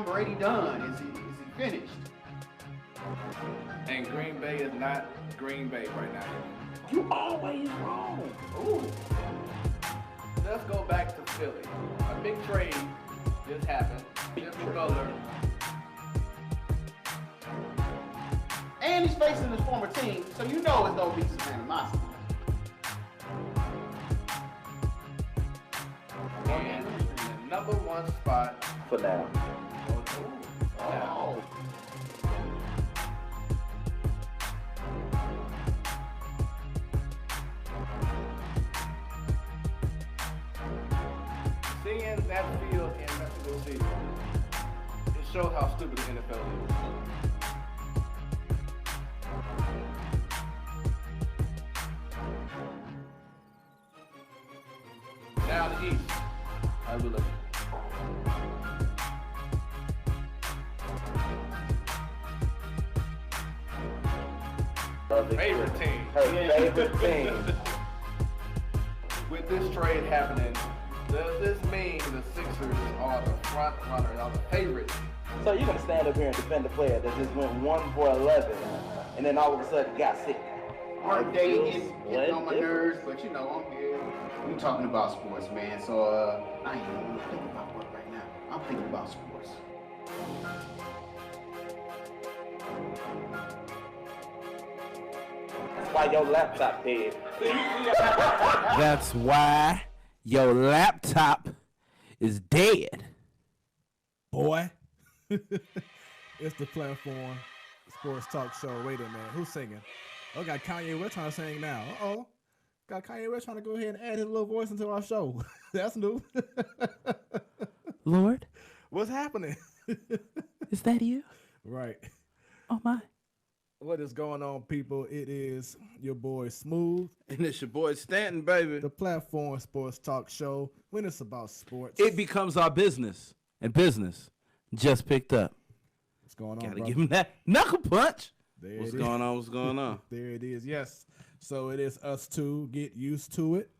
Tom Brady done? Is he finished? And Green Bay is not Green Bay right now. You always wrong. Ooh. Let's go back to Philly. A big trade just happened. Jimmy Butler. And he's facing his former team, so you know it's gonna be some animosity. And in the number one spot For now. Oh. Seeing that field in Mexico City, it shows how stupid the NFL is. Now the East, as we look. Favorite team. Her favorite team. With this trade happening, does this mean the Sixers are the front runners, are the favorites? So you're going to stand up here and defend the player that just went 1 for 11 and then all of a sudden got sick. Work day getting on my nerves, but you know, I'm here. We talking about sports, man. So I ain't even thinking about work right now. I'm thinking about sports. That's why your laptop dead. That's why your laptop is dead. Boy. It's the platform sports talk show. Wait a minute. Who's singing? Oh, got Kanye West trying to sing now. Uh-oh. Got Kanye West trying to go ahead and add his little voice into our show. That's new. Lord, What's happening? is that you? Right. Oh, my. What is going on, people? It is your boy Smooth, And it's your boy Stanton, baby. the platform sports talk show. When it's about sports, It becomes our business. And business just picked up. what's going on, Gotta brother? give him that knuckle punch. There What's it going on? What's going on? There it is. Yes. So it is us two. Get used to it.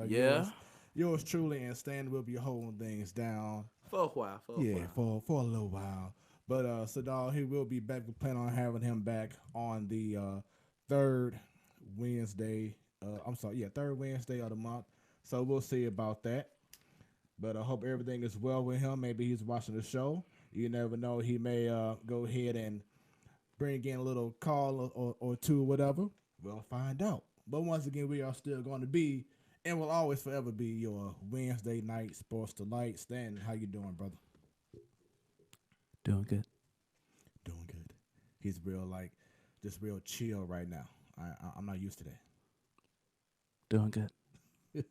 Yeah. Yours truly, and Stan will be holding things down. For a while. For a little while. But Sadal, he will be back. We plan on having him back on the third Wednesday. Third Wednesday of the month. So we'll see about that. But I hope everything is well with him. Maybe he's watching the show. You never know. He may go ahead and bring in a little call or two, whatever. We'll find out. But once again, we are still going to be and will always forever be your Wednesday night sports delight. Stan, how you doing, brother? Doing good. Doing good. He's just real chill right now. I'm not used to that. Doing good.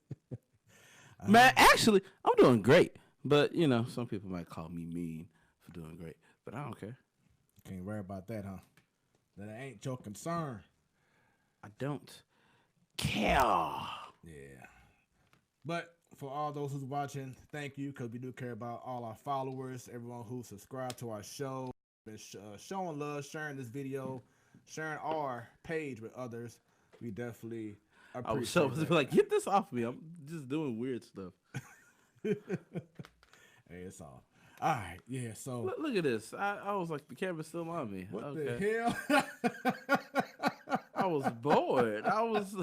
Man, actually, I'm doing great. But, you know, some people might call me mean for doing great. But I don't care. Can't worry about that, huh? That ain't your concern. I don't care. Yeah. But for all those who's watching, thank you, because we do care about all our followers, everyone who subscribed to our show, been showing love, sharing this video, sharing our page with others. We definitely I was appreciate so that. like, get this off me. I'm just doing weird stuff. Hey, it's all. All right, yeah, so. Look at this. I was like, the camera's still on me. What Okay. the hell? I was bored. I was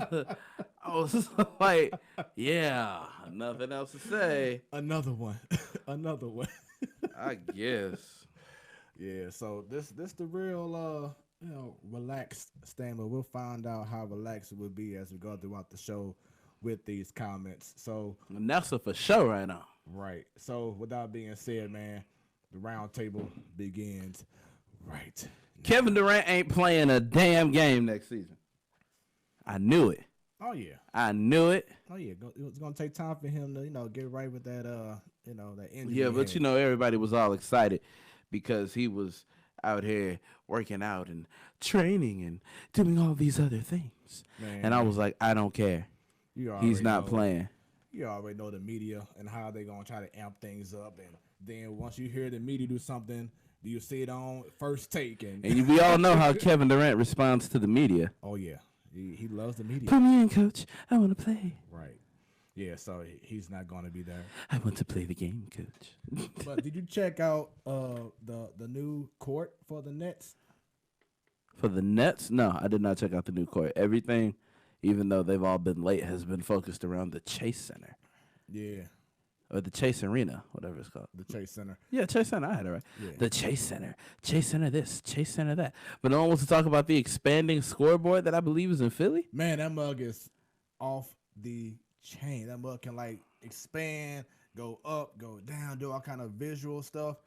like, yeah, nothing else to say. Another one. Another one. I guess. Yeah, so this the real relaxed stand, but we'll find out how relaxed it will be as we go throughout the show with these comments. So And that's a for sure right now. right. So with that being said, man, the round table begins right. Kevin Durant ain't playing a damn game next season. I knew it. Oh yeah. I knew it. Oh yeah. It's gonna take time for him to get right with that that injury. Yeah, he but had. everybody was all excited because he was out here working out and training and doing all these other things. Man, And I was like, I don't care. you He's already not know. playing. You already know the media and how they're going to try to amp things up. And then once you hear the media do something, do you see it on First Take? And We all know how Kevin Durant responds to the media. oh, yeah. He loves the media. Put me in, coach. I want to play. Right. Yeah, so he's not going to be there. I want to play the game, coach. But did you check out the new court for the Nets? For the Nets, no, I did not check out the new court. Everything, even though they've all been late, has been focused around the Chase Center. Yeah. Or the Chase Arena, whatever it's called. The Chase Center. Yeah, Chase Center. I had it right. Yeah. The Chase Center. Chase Center this. Chase Center that. But no one wants to talk about the expanding scoreboard that I believe is in Philly? Man, that mug is off the chain. That mug can, like, expand, go up, go down, do all kind of visual stuff.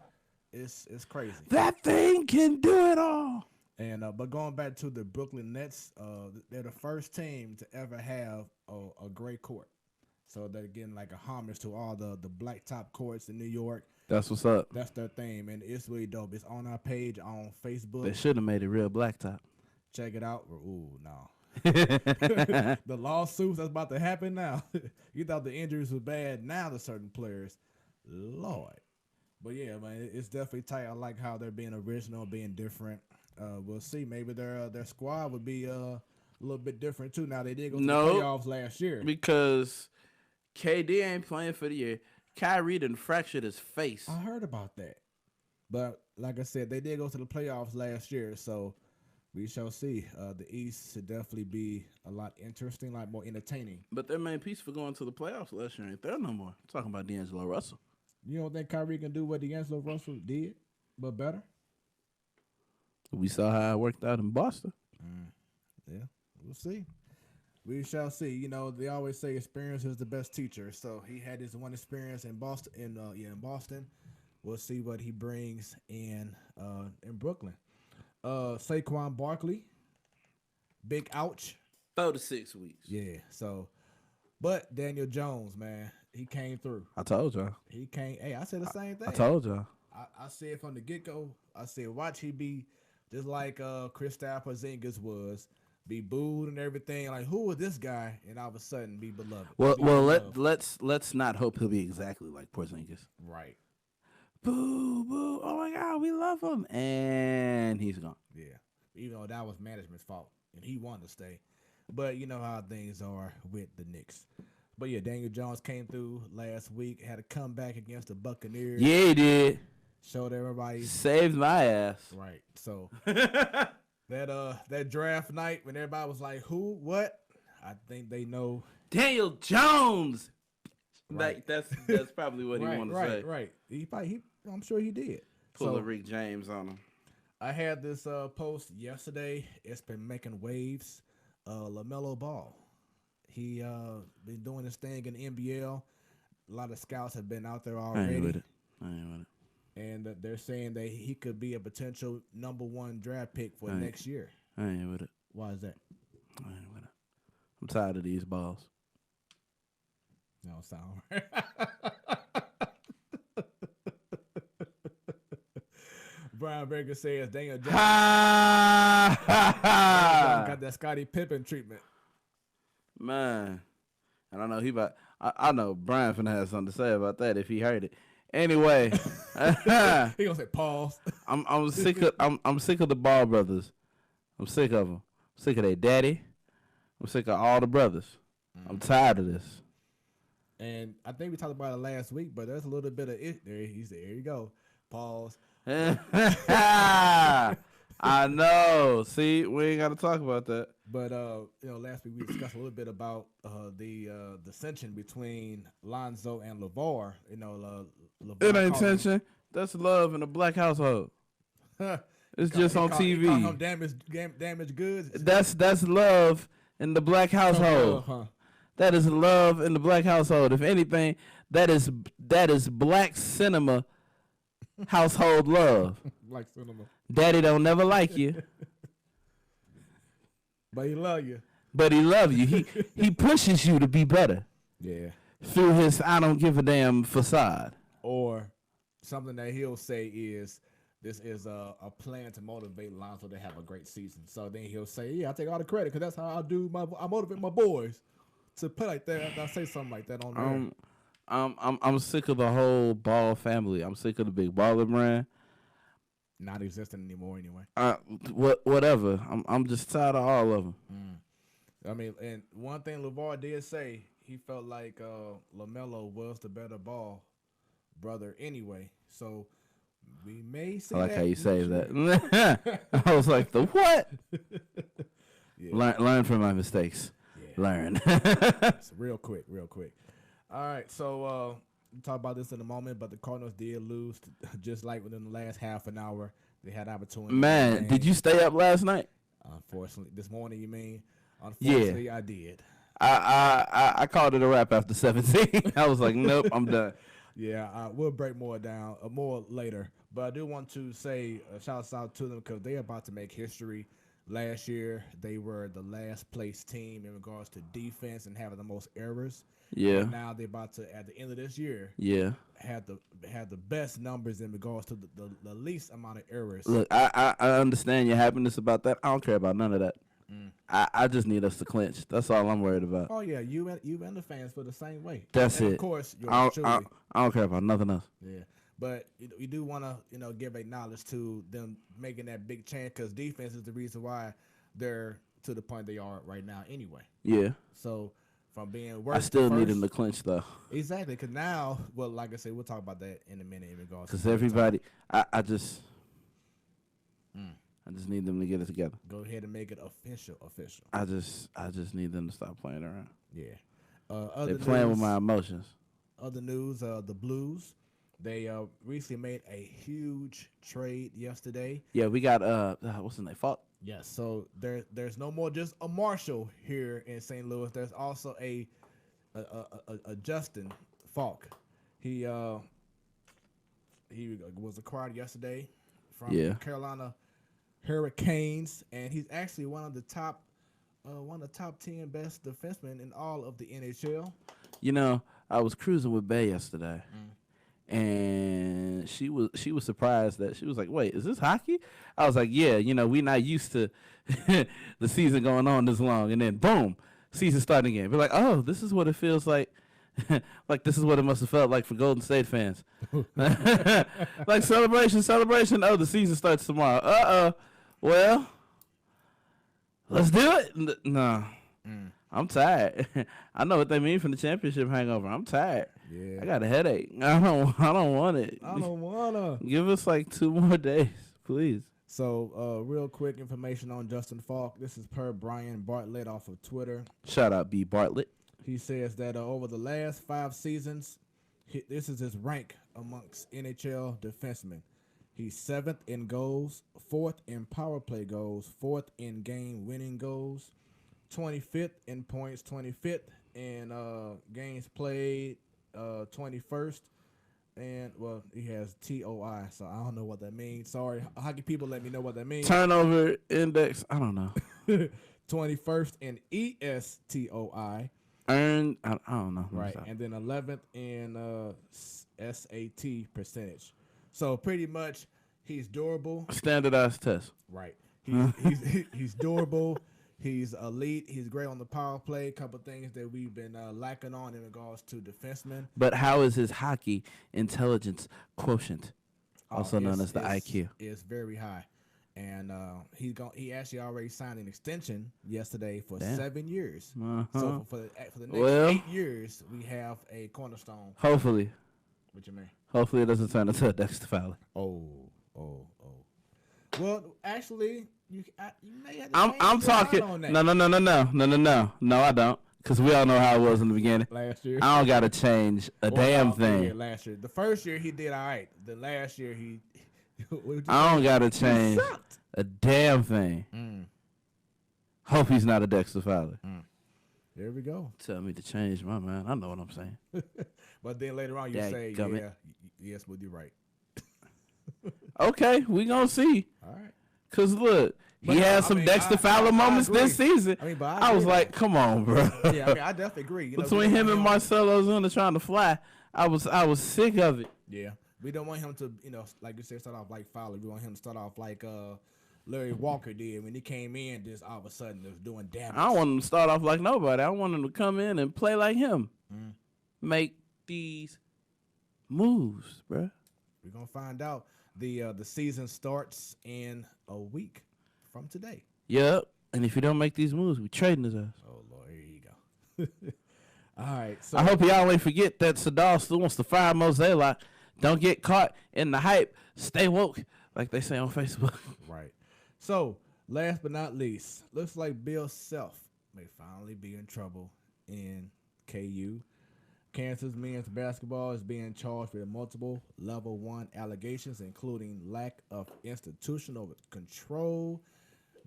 It's crazy. That thing can do it all. And but going back to the Brooklyn Nets, they're the first team to ever have a gray court. So they're getting like a homage to all the black top courts in New York. That's what's up. That's their thing, and it's really dope. It's on our page on Facebook. They should have made it real blacktop. Check it out. Ooh, no. The lawsuits that's about to happen now. You thought the injuries were bad. Now to certain players, Lord. But yeah, man, it's definitely tight. I like how they're being original, being different. We'll see. Maybe their squad would be a little bit different too. Now they did go to the playoffs last year because KD ain't playing for the year. Kyrie done fractured his face. I heard about that, but like I said, they did go to the playoffs last year, so we shall see. The East should definitely be a lot interesting, a lot more entertaining. But their main piece for going to the playoffs last year ain't there no more. I'm talking about D'Angelo Russell. You don't think Kyrie can do what D'Angelo Russell did, but better? We saw how it worked out in Boston. Yeah, we'll see. We shall see. You know, they always say experience is the best teacher. So he had his one experience in Boston. In Boston, we'll see what he brings in Brooklyn. Saquon Barkley, big ouch. 4 to 6 weeks. Yeah. So, but Daniel Jones, man, he came through. I told y'all. He came. Hey, I said the same thing. I told y'all. I said from the get go. I said, watch he be just like Kristaps Porzingis was. Be booed and everything. Like, who is this guy? And all of a sudden, be beloved. Let's not hope he'll be exactly like Porzingis. Right. Boo, boo. Oh my God, we love him, and he's gone. Yeah. Even though that was management's fault, and he wanted to stay. But you know how things are with the Knicks. But yeah, Daniel Jones came through last week, had a comeback against the Buccaneers. Yeah, he did. Showed everybody. Saved my ass. Right. So. That draft night when everybody was like, who, what? I think they know. Daniel Jones. Right. That's probably what he wanted to say. Right. I'm sure he did. Pull a Rick James on him. I had this post yesterday. It's been making waves. LaMelo Ball. He been doing his thing in the NBL. A lot of scouts have been out there already. I ain't with it. And they're saying that he could be a potential #1 draft pick for next year. I ain't with it. Why is that? I ain't with it. I'm tired of these balls. No, sound right. Brian Baker says Daniel Jones got that Scottie Pippen treatment. Man, I don't know. I know Brian finna have something to say about that if he heard it. Anyway, he gonna say pause. I'm sick of the Ball brothers. I'm sick of them. I'm sick of their daddy. I'm sick of all the brothers. I'm tired of this. And I think we talked about it last week, but there's a little bit of it there. He said, "Here you go, pause." I know. See, we ain't got to talk about that. But last week we discussed a little bit about the dissension between Lonzo and LeVar. LeVar it ain't tension. That's love in a black household. It's just on TV. Damaged goods. That's love in the black household. That is love in the black household. If anything, that is black cinema household love. Black cinema. Daddy don't never like you. But he love you. But he love you. He pushes you to be better. Yeah. Through his I don't give a damn facade. Or something that he'll say is, this is a plan to motivate Lonzo to have a great season. So then he'll say, yeah, I take all the credit because that's how I motivate my boys to play like that. I say something like that on there. I'm sick of the whole Ball family. I'm sick of the big baller brand. Not existing anymore anyway. Whatever. I'm just tired of all of them. I mean, and one thing LeVar did say, he felt like LaMelo was the better ball brother anyway. So we may see I like that. how you say that. I was like, the what? Yeah. Learn from my mistakes. Yeah. Learn. So real quick. All right, so we'll talk about this in a moment, but the Cardinals did lose just like within the last half an hour. They had opportunity. Man, did you stay up last night? Unfortunately, this morning you mean? Unfortunately, Yeah. I did. I called it a wrap after 17. I was like, nope, I'm done. Yeah, we'll break more down, more later. But I do want to say shout out to them because they're about to make history. Last year, they were the last place team in regards to defense and having the most errors. Yeah. And now they're about to, at the end of this year, have the best numbers in regards to the least amount of errors. Look, I understand your happiness about that. I don't care about none of that. I just need us to clinch. That's all I'm worried about. Oh yeah, you and the fans feel the same way. That's and it. Of course, I don't care about nothing else. Yeah, but you do want to give acknowledge to them making that big change because defense is the reason why they're to the point they are right now. Anyway. Yeah. So from being worse, I still need them to clinch though. Exactly, because now, well, like I said, we'll talk about that in a minute in regards. Because everybody, I just need them to get it together. Go ahead and make it official. I just need them to stop playing around. Yeah. They're playing with my emotions. Other news, the Blues, they recently made a huge trade yesterday. Yeah, we got what's his name? Falk. Yes, so there's no more just a Marshall here in St. Louis. There's also a Justin Falk. He was acquired yesterday from Carolina Hurricanes, and he's actually one of the top 10 best defensemen in all of the NHL. You know, I was cruising with Bay yesterday, and she was surprised that she was like, "Wait, is this hockey?" I was like, "Yeah, we not used to the season going on this long, and then boom, season starting again." We're like, "Oh, this is what it feels like." Like this is what it must have felt like for Golden State fans. Like celebration. Oh, the season starts tomorrow. Well, let's do it. No. I'm tired. I know what they mean from the championship hangover. I'm tired. Yeah. I got a headache. I don't want it. I don't wanna. Give us like 2 more days, please. So, real quick information on Justin Falk. This is per Brian Bartlett off of Twitter. Shout out B Bartlett. He says that over the last 5 seasons, this is his rank amongst NHL defensemen. He's 7th in goals, 4th in power play goals, 4th in game winning goals, 25th in points, 25th in games played, 21st. And, well, he has TOI, so I don't know what that means. Sorry, hockey people, let me know what that means. Turnover index, I don't know. 21st in ESTOI. Earned, I don't know. Right, and then 11th in SAT percentage. So pretty much, he's durable. Standardized test. Right. He's durable. He's elite. He's great on the power play. A couple things that we've been lacking on in regards to defensemen. But how is his hockey intelligence quotient, also known as the IQ? It's very high, and he actually already signed an extension yesterday for 7 years. So for the next 8 years, we have a cornerstone. Hopefully. What you mean? Hopefully it doesn't turn into a Dexter Fowler. Oh. Well, actually, you may have to I'm talking. on that. No, I don't. Because we all know how it was in the beginning. Last year. I don't got to change a damn thing. Yeah, last year. The first year, he did all right. The last year, he... I don't got to change a damn thing. Hope he's not a Dexter Fowler. There we go. Tell me to change my mind. I know what I'm saying. But then later on, you say, yes, but you're right. Okay, we gonna see. All right. Cause look, he had some Dexter Fowler moments this season. I was like, come on, bro. Yeah, I definitely agree. Between him and Marcelo Zuna trying to fly, I was sick of it. Yeah, we don't want him to, like you said, start off like Fowler. We want him to start off like Larry Walker did when he came in. Just all of a sudden, was doing damage. I don't want him to start off like nobody. I want him to come in and play like him. Make these moves, bro. We're gonna find out. The season starts in a week from today. Yep. And if you don't make these moves, we trading his ass. Oh Lord, here you go. All right. So I hope y'all ain't forget that Sadal still wants to fire Mozilla. Don't get caught in the hype. Stay woke, like they say on Facebook. Right. So, last but not least, looks like Bill Self may finally be in trouble in KU. Kansas men's basketball is being charged with multiple level 1 allegations, including lack of institutional control.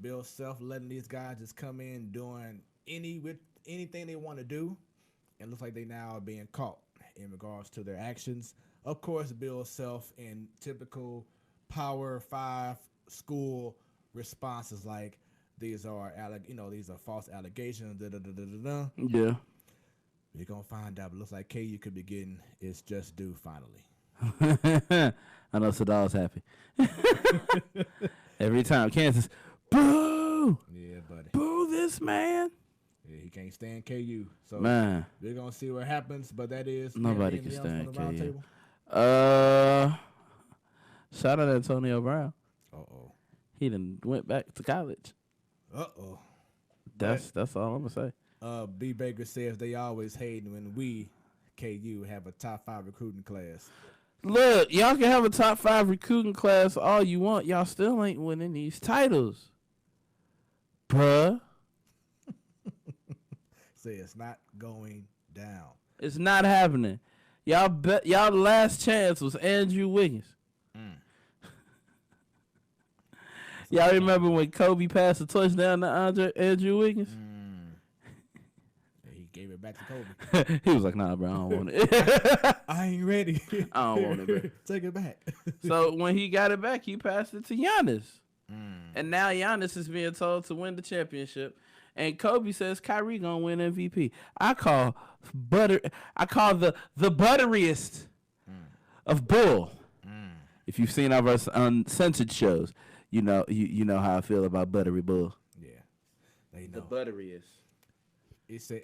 Bill Self letting these guys just come in doing anything they want to do, and looks like they now are being caught in regards to their actions. Of course, Bill Self in typical Power 5 school responses like these are false allegations. Yeah. We're gonna find out. But looks like KU could be getting its just due finally. I know Sadal's happy. Every time Kansas, boo! Yeah, buddy. Boo this man. Yeah, he can't stand KU. So Man. we're gonna see what happens. But that is Nobody can anything else stand on the round KU. table? Shout out Antonio Brown. Uh-oh. He done went back to college. Uh-oh. That's all I'm gonna say. B. Baker says they always hate when we, KU, have a top 5 recruiting class. Look, y'all can have a top 5 recruiting class all you want. Y'all still ain't winning these titles. Bruh. Say it's not going down. It's not happening. Y'all last chance was Andrew Wiggins. Y'all remember when Kobe passed the touchdown to Andrew Wiggins? He gave it back to Kobe. He was like, nah, bro, I don't want it. I ain't ready. I don't want it, bro. Take it back. So when he got it back, he passed it to Giannis. And now Giannis is being told to win the championship. And Kobe says Kyrie gonna win MVP. I call the butteriest of bull. If you've seen our uncensored shows, you know how I feel about buttery bull. Yeah, they The know. butteriest. He said,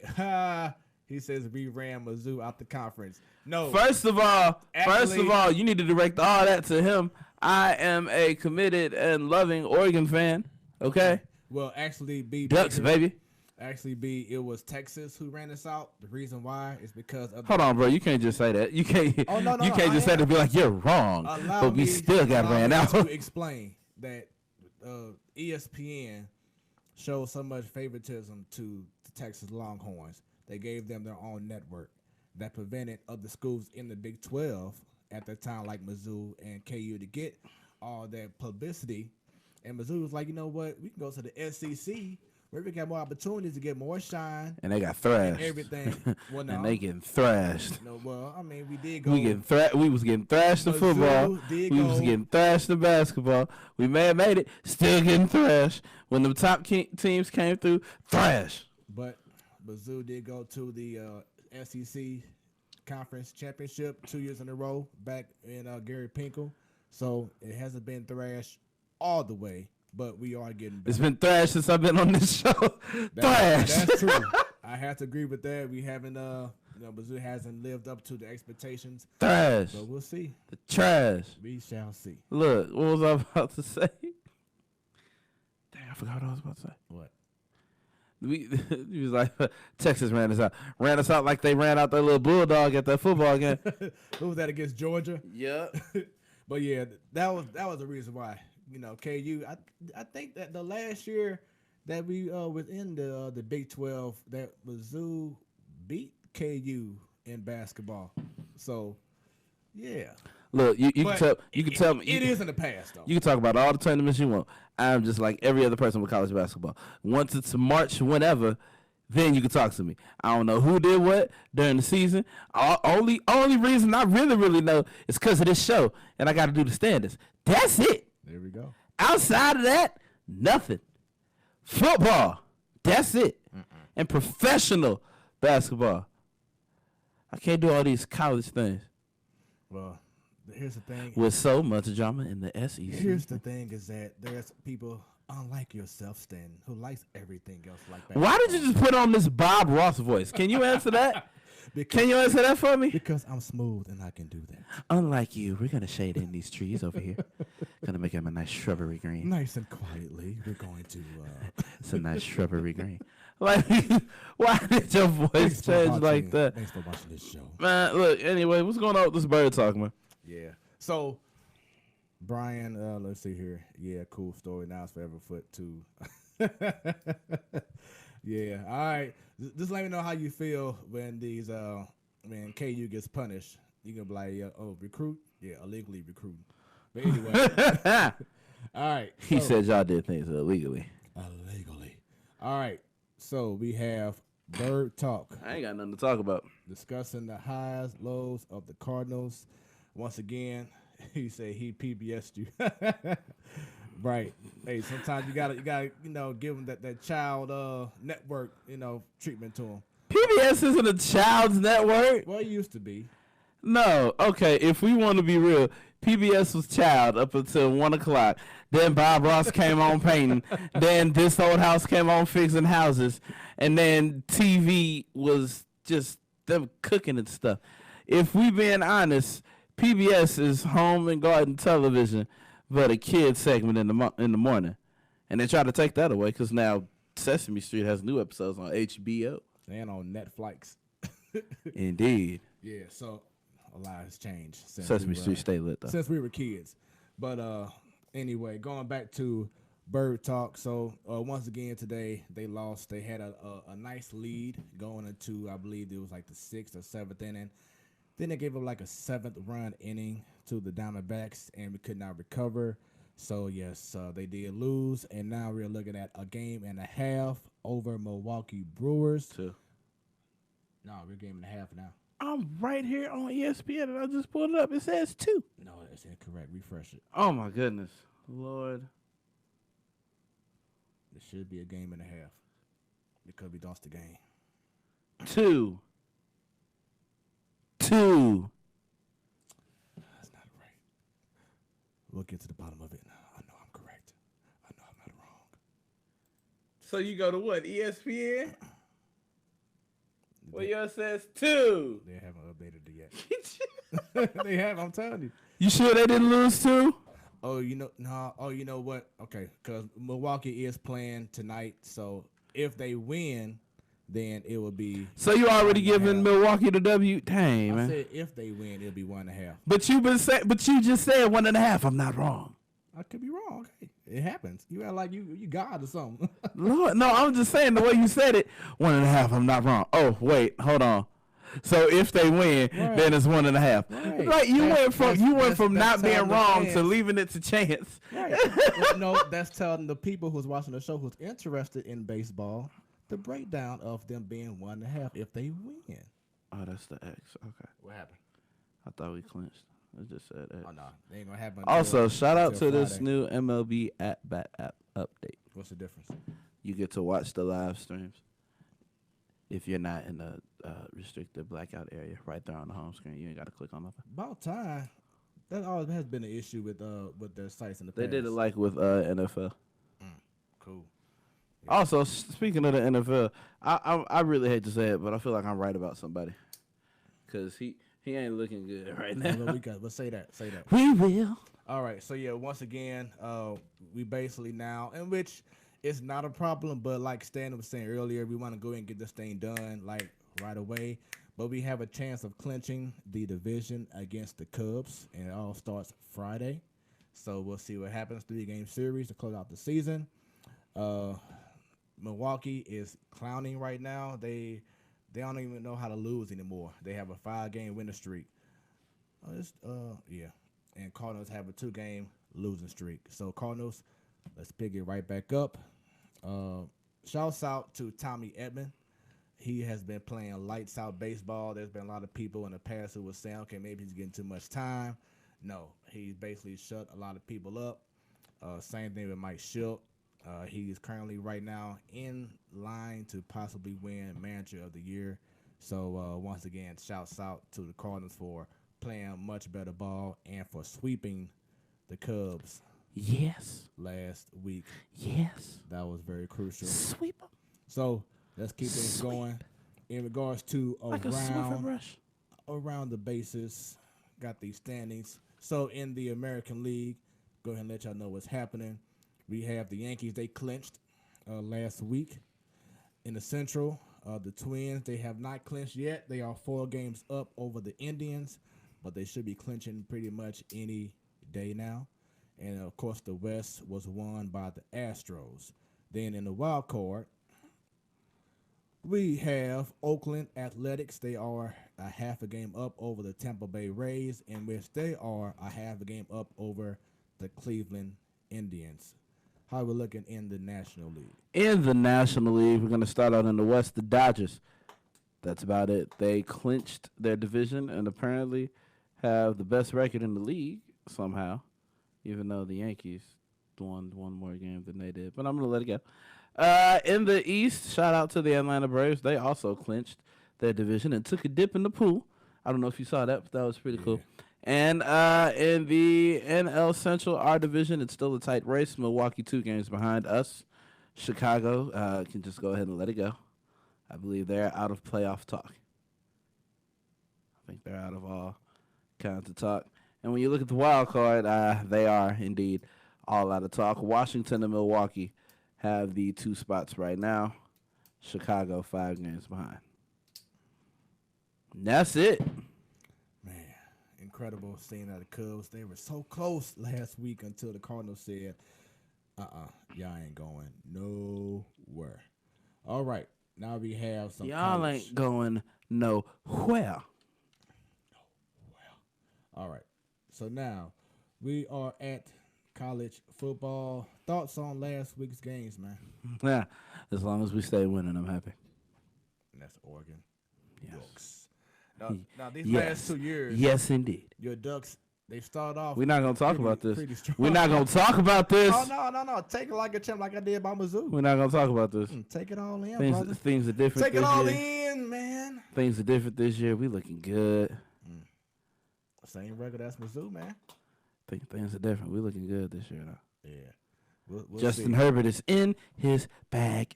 he says we ran Mizzou out the conference. No. First of all, Actually- you need to direct all that to him. I am a committed and loving Oregon fan. Okay, Well, actually, B. Ducks, Baker- baby. Actually, B. It was Texas who ran us out. The reason why is because of. Hold on, bro. You can't just say that. You can't. Oh, no, you can't I just say am. that and be like you're wrong. But we still got ran out. To explain that ESPN showed so much favoritism to the Texas Longhorns. They gave them their own network that prevented other schools in the Big 12 at the time, like Mizzou and KU, to get all that publicity. And Mizzou was like, you know what? We can go to the SEC where we got more opportunities to get more shine And they got thrashed. and everything. Well, no. And they getting thrashed. No, well, I mean, we did go. We was getting thrashed in Mizzou football. did We was go- getting thrashed in basketball. We may have made it, still getting thrashed. When the top teams came through, thrash. But Mizzou did go to the SEC Conference Championship 2 years in a row back in Gary Pinkel. So it hasn't been thrashed all the way, but we are getting It's better. been thrashed since I've been on this show. Thrashed. That's true. I have to agree with that. We haven't, Mizzou hasn't lived up to the expectations. Thrash. So we'll see. The trash. We shall see. Look, what was I about to say? Dang, I forgot what I was about to say. What? He was like, Texas ran us out. Ran us out like they ran out their little bulldog at that football game. Who was that against Georgia? Yeah. But yeah, that was the reason why. KU. I think that the last year that we was in the Big 12, that Mizzou beat KU in basketball. So yeah, Look, you can tell me it is in the past though. You can talk about all the tournaments you want. I'm just like every other person with college basketball. Once it's March, whenever, then you can talk to me. I don't know who did what during the season. Only reason I really know is because of this show, and I got to do the standards. That's it. There we go. Outside of that, nothing. Football, that's it. And professional basketball. I can't do all these college things Well, here's the thing. with so much drama in the SEC. Here's the thing is that there's people unlike yourself, Stan, who likes everything else like that. Why did you just put on this Bob Ross voice? Can you answer that? Can you answer that for me? Because I'm smooth and I can do that. Unlike you, we're going to shade in these trees over here. Going to make them a nice shrubbery green. Nice and quietly, we're going to. It's a nice shrubbery green. Like, why did your voice change like that? Thanks for watching this show. Man, look, anyway, what's going on with this bird talk, man? Yeah. So, Brian, let's see here. Yeah, cool story. Now it's Forever Foot 2. Yeah. All right. Just let me know how you feel when when KU gets punished. You can be like, recruit? Yeah, illegally recruiting. But anyway. All right. He said y'all did things illegally. Illegally. All right. So we have Bird Talk. I ain't got nothing to talk about. Discussing the highs, lows of the Cardinals. Once again, he said he PBS'd you. Right. Hey, sometimes you gotta give him that child network, treatment to him. PBS isn't a child's network. Well, it used to be. No. Okay, if we want to be real, PBS was child up until 1 o'clock. Then Bob Ross came on painting. Then This Old House came on fixing houses. And then TV was just them cooking and stuff. If we being honest, PBS is home and garden television, but a kid segment in the morning. And they try to take that away because now Sesame Street has new episodes on HBO. And on Netflix. Indeed. Yeah, so a lot has changed. Since Sesame Street stay lit, though. Since we were kids. But anyway, going back to Bird Talk. So once again today, they lost. They had a nice lead going into, I believe it was like the 6th or 7th inning. Then they gave up like a 7th run inning to the Diamondbacks, and we could not recover. So, yes, they did lose, and now we're looking at a game and a half over Milwaukee Brewers. 2. No, we're a game and a half now. I'm right here on ESPN, and I just pulled it up. It says 2. No, that's incorrect. Refresh it. Oh, my goodness. Lord. It should be a game and a half because we lost the game. 2. 2. That's not right. We'll get to the bottom of it. I know I'm correct. I know I'm not wrong. So you go to what, ESPN? Well, yours says 2. They haven't updated it yet. They have, I'm telling you. You sure they didn't lose 2? Oh, you know what? Okay, because Milwaukee is playing tonight, so if they win, then it will be. So you already giving Milwaukee the W? Dang, man. I said if they win, it'll be 1.5. But you just said 1.5. I'm not wrong. I could be wrong. Okay, it happens. You act like you God or something. Lord, no, I'm just saying the way you said it. 1.5. I'm not wrong. Oh, wait, hold on. So if they win, then it's 1.5. Right? You went from not being wrong to leaving it to chance. Right. No, that's telling the people who's watching the show who's interested in baseball the breakdown of them being 1.5 if they win. Oh, that's the X. Okay. What happened? I thought we clinched. It just said X. Oh no, they ain't gonna happen. Also, shout out to Friday. this new MLB at-bat app update. What's the difference? You get to watch the live streams if you're not in the restricted blackout area right there on the home screen. You ain't got to click on nothing. About time. That always has been an issue with their sites in the past. They did it like with NFL. Cool. Yeah. Also, speaking of the NFL, I really hate to say it, but I feel like I'm right about somebody because he ain't looking good right now. Let's say that. We will. All right. So yeah, once again, we basically now, in which it's not a problem, but like Stan was saying earlier, we want to go ahead and get this thing done like right away. But we have a chance of clinching the division against the Cubs, and it all starts Friday. So we'll see what happens. 3-game series to close out the season. Milwaukee is clowning right now. They don't even know how to lose anymore. They have a 5-game winning streak. And Cardinals have a 2-game losing streak. So Cardinals, let's pick it right back up. Shouts out to Tommy Edman. He has been playing lights out baseball. There's been a lot of people in the past who were saying, okay, maybe he's getting too much time. No, he basically shut a lot of people up. Same thing with Mike Schilt. He is currently right now in line to possibly win Manager of the Year. So once again, shouts out to the Cardinals for playing much better ball and for sweeping the Cubs. Yes. Last week. Yes. That was very crucial. Sweep them. So let's keep things going. In regards to around the bases, got these standings. So in the American League, go ahead and let y'all know what's happening. We have the Yankees. They clinched last week. In the Central, the Twins, they have not clinched yet. They are 4 games up over the Indians, but they should be clinching pretty much any day now. And, of course, the West was won by the Astros. Then in the wild card, we have Oakland Athletics. They are a half a game up over the Tampa Bay Rays, in which they are a half a game up over the Cleveland Indians. How are we looking in the National League? In the National League, we're going to start out in the West. The Dodgers. That's about it. They clinched their division and apparently have the best record in the league somehow, even though the Yankees won one more game than they did. But I'm going to let it go. In the East, shout out to the Atlanta Braves. They also clinched their division and took a dip in the pool. I don't know if you saw that, but that was pretty cool. And in the NL Central, our division, it's still a tight race. Milwaukee 2 games behind us. Chicago can just go ahead and let it go. I believe they're out of playoff talk. I think they're out of all kinds of talk. And when you look at the wild card, they are indeed all out of talk. Washington and Milwaukee have the 2 spots right now. Chicago 5 games behind. And that's it. Man, incredible seeing that the Cubs, they were so close last week until the Cardinals said, y'all ain't going nowhere. All right, now we have some Y'all ain't going nowhere. All right, so now we are at college football. Thoughts on last week's games, man? Yeah, as long as we stay winning, I'm happy. And that's Oregon. Yes. Ducks. Now these Yes. last 2 years, Yes, indeed. your Ducks, they started off. We're not going to talk pretty- about this. pretty strong. We're not going to talk about this. Oh, no. Take it like a champ, like I did by Mizzou. We're not going to talk about this. Take it all in, brother. Things are different Take it this all year. in, man. Things are different this year. We looking good. Same record as Mizzou, man. Think things are different. We looking good this year, though. Yeah. We'll Justin see. Herbert is in his bag.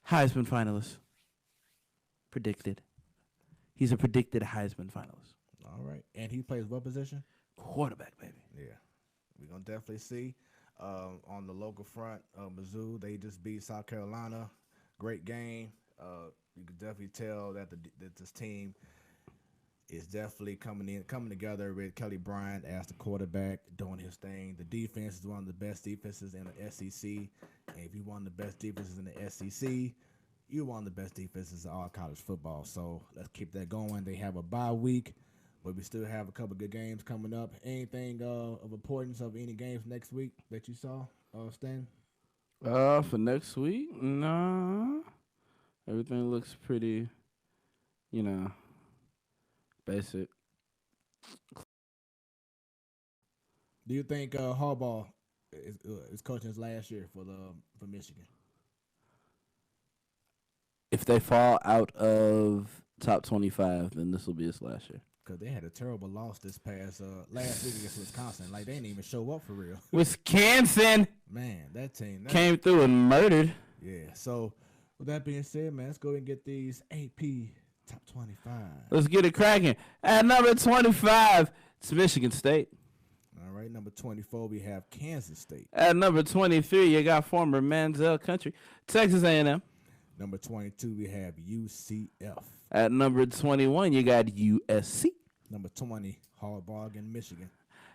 Heisman finalist. Predicted. He's a predicted Heisman finalist. All right. And he plays what position? Quarterback, baby. Yeah. We're going to definitely see. On the local front, Mizzou, they just beat South Carolina. Great game. You can definitely tell that that this team is definitely coming together with Kelly Bryant as the quarterback, doing his thing. The defense is one of the best defenses in the SEC. And if you're one of the best defenses in the SEC, you're one of the best defenses in all college football. So let's keep that going. They have a bye week, but we still have a couple good games coming up. Anything of importance of any games next week that you saw, Stan? For next week? Nah. Everything looks pretty, basic. Do you think Harbaugh is coaching his last year for Michigan? If they fall out of top 25, then this will be his last year. Because they had a terrible loss this past last week against Wisconsin. Like, they didn't even show up for real. Wisconsin Man, that team. came through and murdered. Yeah, so with that being said, man, let's go and get these AP top 25. Let's get it cracking. At number 25, it's Michigan State. All right, number 24, we have Kansas State. At number 23, you got former Manziel Country, Texas A&M. Number 22, we have UCF. At number 21, you got USC. Number 20, Harbaugh in Michigan.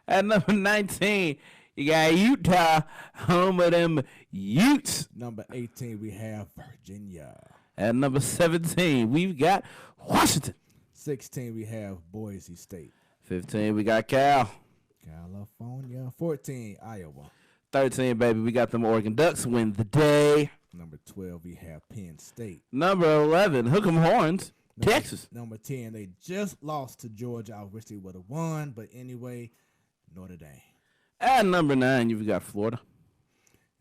At number 19, you got Utah, home of them Utes. Number 18, we have Virginia. At number 17, we've got Washington. 16, we have Boise State. 15, we got Cal. California. 14, Iowa. 13, baby, we got them Oregon Ducks win the day. Number 12, we have Penn State. Number 11, Hook 'em Horns, Texas. Number 10, they just lost to Georgia. I wish they would have won, but anyway, Notre Dame. At number 9, you've got Florida.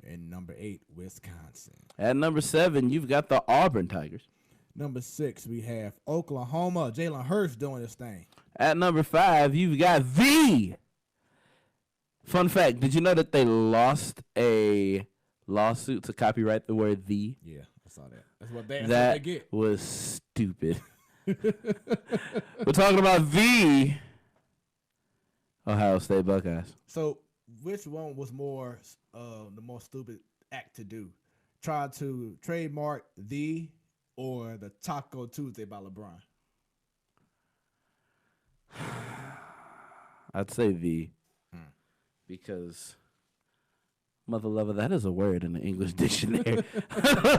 And number 8, Wisconsin. At number 7, you've got the Auburn Tigers. Number 6, we have Oklahoma. Jalen Hurts doing his thing. At number 5, you've got the. Fun fact, did you know that they lost a lawsuit to copyright the word the? Yeah, I saw that. That's what they That get. was stupid. We're talking about the Ohio State Buckeyes. So, which one was more the most stupid act to do? try to trademark the or the Taco Tuesday by LeBron? I'd say the because mother lover, that is a word in the English dictionary.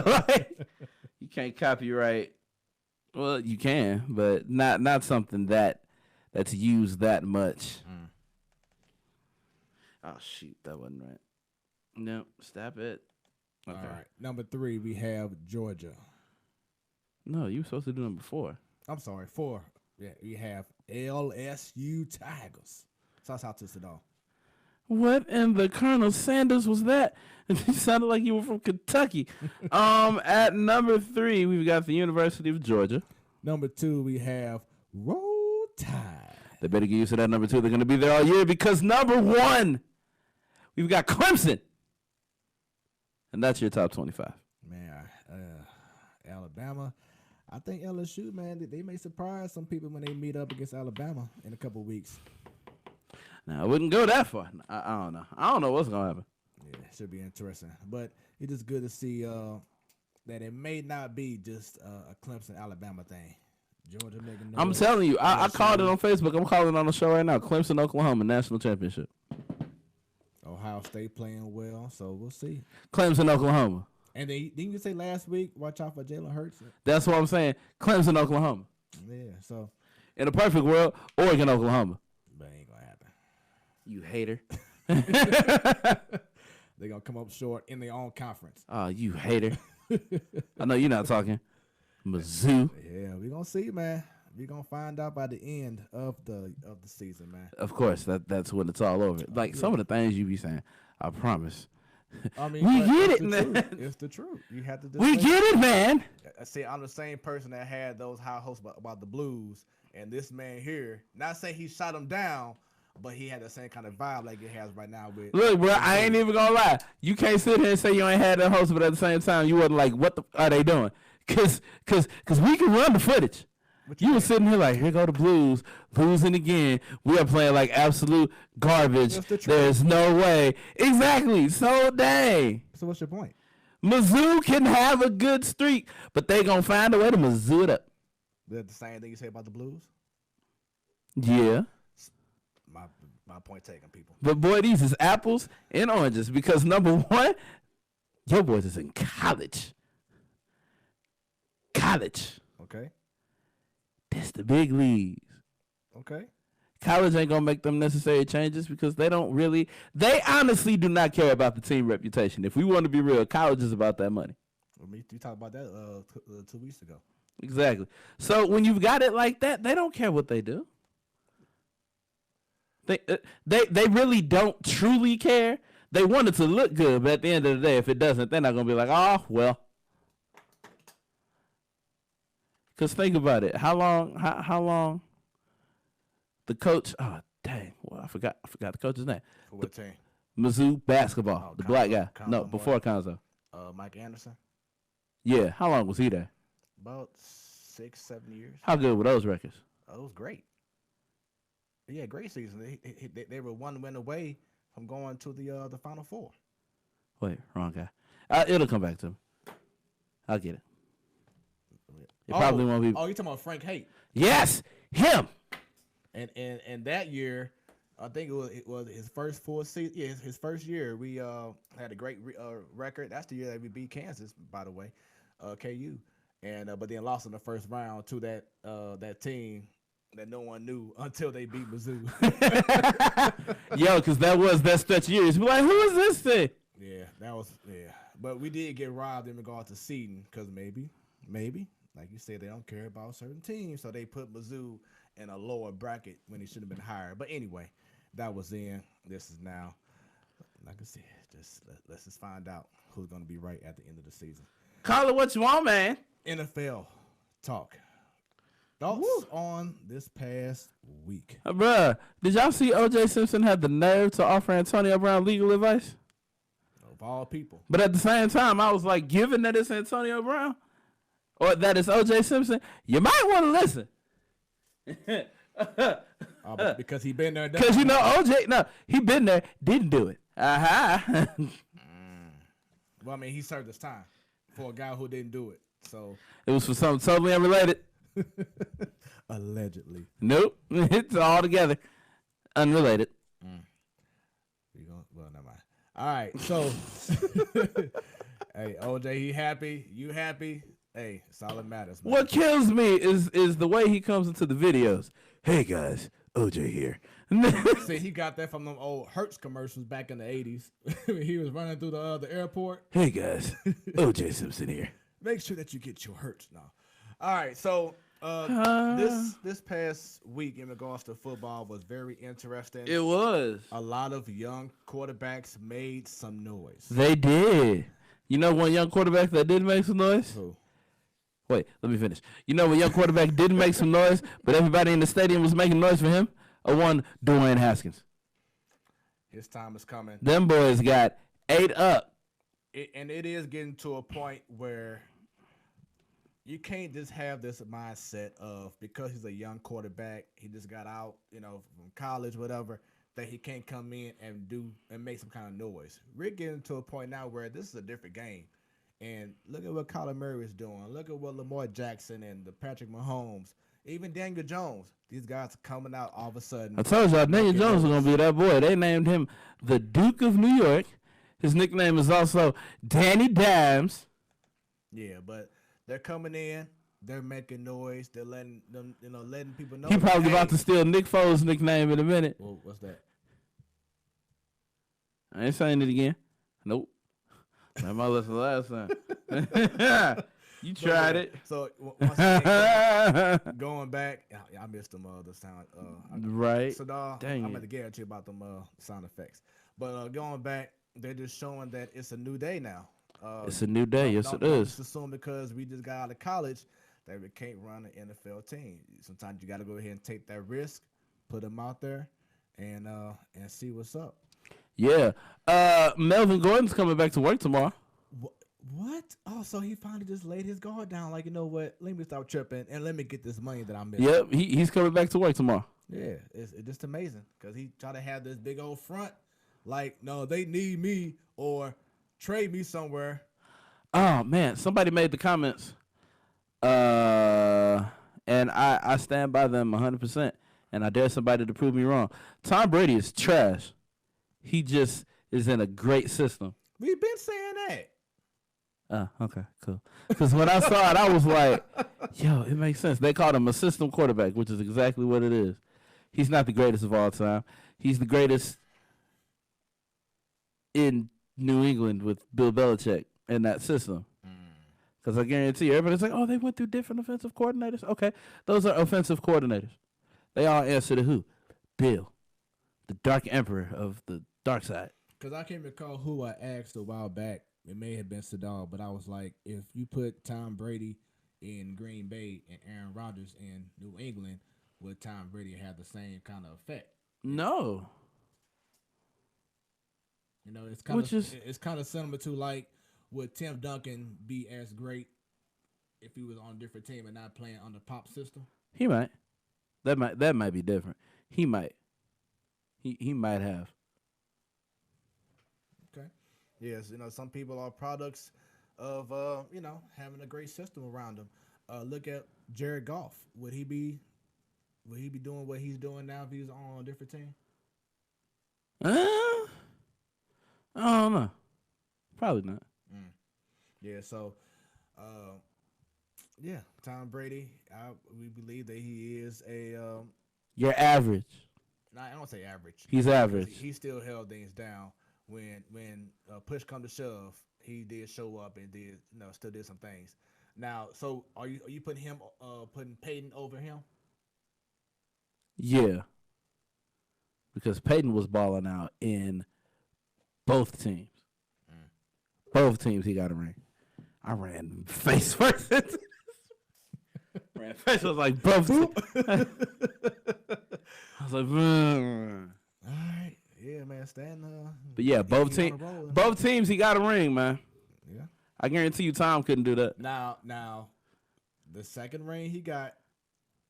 Like, you can't copyright. Well, you can, but not something that's used that much. Oh shoot, that wasn't right. No, stop it. Okay. All right. Number 3, we have Georgia. No, you were supposed to do number 4. I'm sorry, 4. Yeah, we have LSU Tigers. Shouts out to Sadal. What in the Colonel Sanders was that? You sounded like you were from Kentucky. At number 3, we've got the University of Georgia. Number 2, we have Roll Tide. They better get used to that number 2. They're going to be there all year because number 1, we've got Clemson. And that's your top 25. Man, Alabama. I think LSU, man, they may surprise some people when they meet up against Alabama in a couple weeks. Now, I wouldn't go that far. I don't know. I don't know what's going to happen. Yeah, it should be interesting. But it's just good to see that it may not be just a Clemson-Alabama thing. Georgia making noise. I'm telling you, I called it on Facebook. I'm calling it on the show right now. Clemson, Oklahoma, national championship. Ohio State playing well, so we'll see. Clemson, Oklahoma. And then didn't you say last week, watch out for Jalen Hurts? That's what I'm saying. Clemson, Oklahoma. Yeah, so. In a perfect world, Oregon, Oklahoma. But ain't going to happen. You hater. They're going to come up short in their own conference. Oh, you hater. I know you're not talking. Mizzou. Yeah, we're going to see, man. We're going to find out by the end of the season, man. Of course, that's when it's all over. Like, some of the things you be saying, I promise. I mean, we get it, man. man. It's the truth. You have to. We get it, man. See, I'm the same person that had those high hopes about the Blues, and this man here. Not saying he shot him down, but he had the same kind of vibe like it has right now. With look, bro, I ain't even gonna lie. You can't sit here and say you ain't had that hopes, but at the same time, you wasn't like, what the are they doing? Cause we can run the footage. You were sitting here like, here go the Blues, losing again. We are playing like absolute garbage. There's no way. Exactly. So dang. So what's your point? Mizzou can have a good streak, but they gonna find a way to Mizzou it up. That's the same thing you say about the Blues? Yeah. My point taken, people. But boy, these is apples and oranges because number 1, your boys is in college. College. Okay. That's the big leagues. Okay. College ain't going to make them necessary changes because they honestly do not care about the team reputation. If we want to be real, college is about that money. We talked about that 2 weeks ago. Exactly. So when you've got it like that, they don't care what they do. They really don't truly care. They want it to look good, but at the end of the day, if it doesn't, they're not going to be like, oh, well. Because think about it. How long the coach, oh, dang. Well, I forgot the coach's name. For what team? Mizzou basketball, the black guy. No, Conzo before Conzo. Mike Anderson. Yeah, how long was he there? About 6-7 years. How good were those records? Oh, it was great. Yeah, great season. They were 1 win away from going to the Final Four. Wait, wrong guy. It'll come back to me. I'll get it. It probably won't be. Oh, you're talking about Frank Haight. Yes, him. And that year, I think it was his first full season. Yeah, his first year. We had a great record. That's the year that we beat Kansas, by the way, KU. And but then lost in the first round to that team that no one knew until they beat Mizzou. Yo, because that was that stretch of years. We're like, who is this thing? Yeah, that was But we did get robbed in regards to seeding because maybe, like you said, they don't care about certain teams, so they put Mizzou in a lower bracket when he should have been higher. But anyway, that was then. This is now. Like I said, let's just find out who's going to be right at the end of the season. Call it what you want, man. NFL talk. Thoughts on this past week? Bruh, did y'all see O.J. Simpson had the nerve to offer Antonio Brown legal advice? Of all people. But at the same time, I was like, given that it's Antonio Brown or that it's O.J. Simpson, you might want to listen. Because he been there. Because, O.J., no, he been there, didn't do it. Well, I mean, he served his time. for a guy who didn't do it. So It was for something totally unrelated. allegedly. Nope. It's all together. Unrelated. Well, never mind. All right, so hey, OJ, he happy? You happy? Hey, it's all that matters, man. What kills me is the way he comes into the videos. Hey guys, OJ here. See, he got that from them old Hertz commercials back in the 80s. He was running through the airport. Hey guys, OJ Simpson here. Make sure that you get your Hertz now. All right, so this past week in regards to football was very interesting. It was. A lot of young quarterbacks made some noise. They did. You know one young quarterback that did make some noise? Who? Wait, let me finish. You know one young quarterback didn't make some noise, but everybody in the stadium was making noise for him? One, Dwayne Haskins. His time is coming. Them boys got 8 up. And it is getting to a point where you can't just have this mindset of because he's a young quarterback, he just got out, from college, whatever, that he can't come in and make some kind of noise. We're getting to a point now where this is a different game. And look at what Kyler Murray is doing. Look at what Lamar Jackson and the Patrick Mahomes, even Daniel Jones. These guys are coming out all of a sudden. I told y'all Daniel Jones was going to be that boy. They named him the Duke of New York. His nickname is also Danny Dimes. Yeah, but they're coming in. They're making noise. They're letting them, letting people know. He probably about to steal Nick Foles' nickname in a minute. Well, what's that? I ain't saying it again. Nope. I might listen last time. You tried it. So once again, going back, I missed them the sound. Right. So dog, Dang I'm it. going to get you about them sound effects. But going back, they're just showing that it's a new day now. It's a new day. Yes, it don't is. just assume because we just got out of college that we can't run an NFL team. Sometimes you got to go ahead and take that risk, put them out there, and see what's up. Yeah. Melvin Gordon's coming back to work tomorrow. What? Oh, so he finally just laid his guard down. Like, you know what? Let me stop tripping and let me get this money that I'm missing. Yep. He's coming back to work tomorrow. Yeah, it's just amazing because he tried to have this big old front. Like, no, they need me or trade me somewhere. Oh, man. Somebody made the comments. And I stand by them 100%. And I dare somebody to prove me wrong. Tom Brady is trash. He just is in a great system. We've been saying that. Oh, okay, cool. Because when I saw it, I was like, yo, it makes sense. They called him a system quarterback, which is exactly what it is. He's not the greatest of all time. He's the greatest in New England with Bill Belichick in that system. Because I guarantee you, everybody's like, oh, they went through different offensive coordinators. Okay, those are offensive coordinators. They all answer to who? Bill, the Dark Emperor of the dark side. Because I can't recall who I asked a while back. It may have been Sadal, but I was like, if you put Tom Brady in Green Bay and Aaron Rodgers in New England, would Tom Brady have the same kind of effect? No. It's kind of similar to like, would Tim Duncan be as great if he was on a different team and not playing on the pop system? He might. That might be different. He might. He might have. Okay. Yes, some people are products of having a great system around them. Look at Jared Goff. Would he be doing what he's doing now if he was on a different team? I don't know. Probably not. Yeah, so Tom Brady, we believe that he is a You're average. I don't say average. He's average. He still held things down when push come to shove. He did show up and did still did some things. Now, so are you putting Peyton over him? Yeah. Because Peyton was balling out in both teams. Both teams he got a ring. I ran face first. Ran face was like both teams. I was like, All right. Yeah, man, stand but yeah, both teams he got a ring, man. Yeah. I guarantee you Tom couldn't do that. Now, the second ring he got,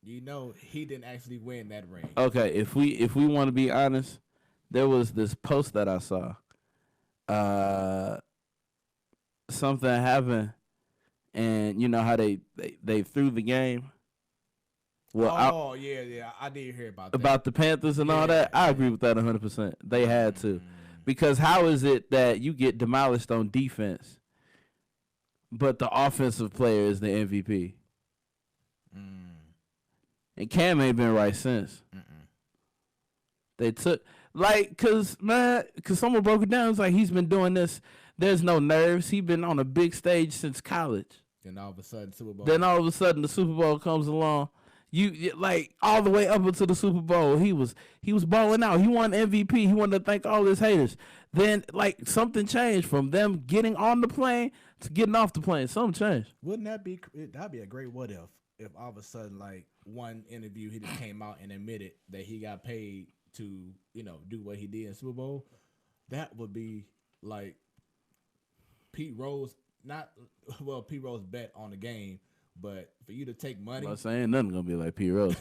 he didn't actually win that ring. Okay, if we want to be honest, there was this post that I saw. Something happened and you know how they threw the game. Well, yeah, I did hear about that. About the Panthers and all that. I agree with that 100%. They had to, because how is it that you get demolished on defense, but the offensive player is the MVP? And Cam ain't been right since. They took cause someone broke it down. It's like he's been doing this. There's no nerves. He's been on a big stage since college. Then all of a sudden, the Super Bowl comes along. You like all the way up until the Super Bowl, he was balling out. He won MVP. He wanted to thank all his haters. Then like something changed from them getting on the plane to getting off the plane. Something changed. Wouldn't that'd be a great what if all of a sudden like one interview he just came out and admitted that he got paid to do what he did in Super Bowl? That would be like Pete Rose. Pete Rose bet on the game. But for you to take money, I'm saying nothing gonna be like Pete Rose.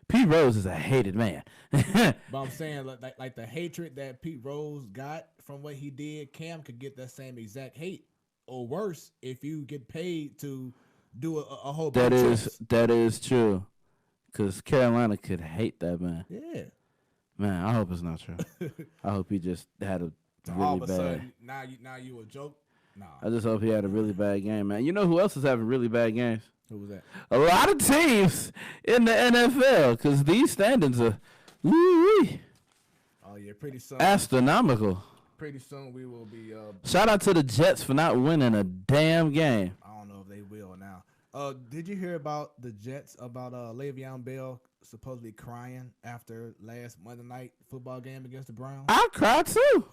Pete Rose is a hated man. But I'm saying like the hatred that Pete Rose got from what he did, Cam could get that same exact hate or worse if you get paid to do a whole bunch of tricks. That is true, because Carolina could hate that man. Yeah, man. I hope it's not true. I hope he just had a really all of a bad. Sudden, now you a joke. Nah. I just hope he had a really bad game, man. You know who else is having really bad games? Who was that? A lot of teams in the NFL, because these standings are woo-wee. Oh yeah, pretty soon. Astronomical. Pretty soon we will be. Shout out to the Jets for not winning a damn game. I don't know if they will now. Did you hear about the Jets about Le'Veon Bell supposedly crying after last Monday night football game against the Browns? I cried too.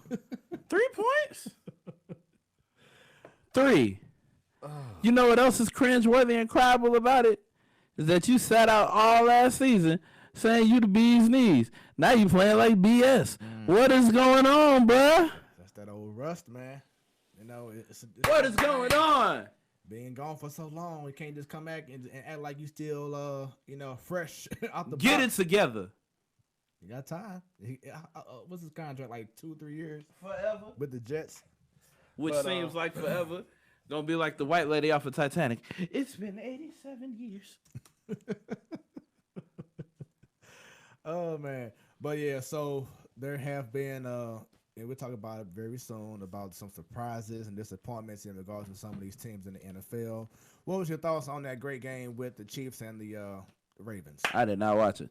3 points. 3. You know what else is cringeworthy and criable about it? Is that you sat out all last season saying you the bee's knees. Now you playing like BS. What is going on, bruh? That's that old rust, man. You know, it's what is going on? Being gone for so long, we can't just come back and act like you still, fresh out the Get box. it together. You got time. What's his contract, like 2-3 years? Forever. With the Jets. Which seems like forever. Gonna be like the white lady off of Titanic. It's been 87 years. Oh man, but yeah. So there have been, and we'll talk about it very soon about some surprises and disappointments in regards to some of these teams in the NFL. What was your thoughts on that great game with the Chiefs and the Ravens? I did not watch it.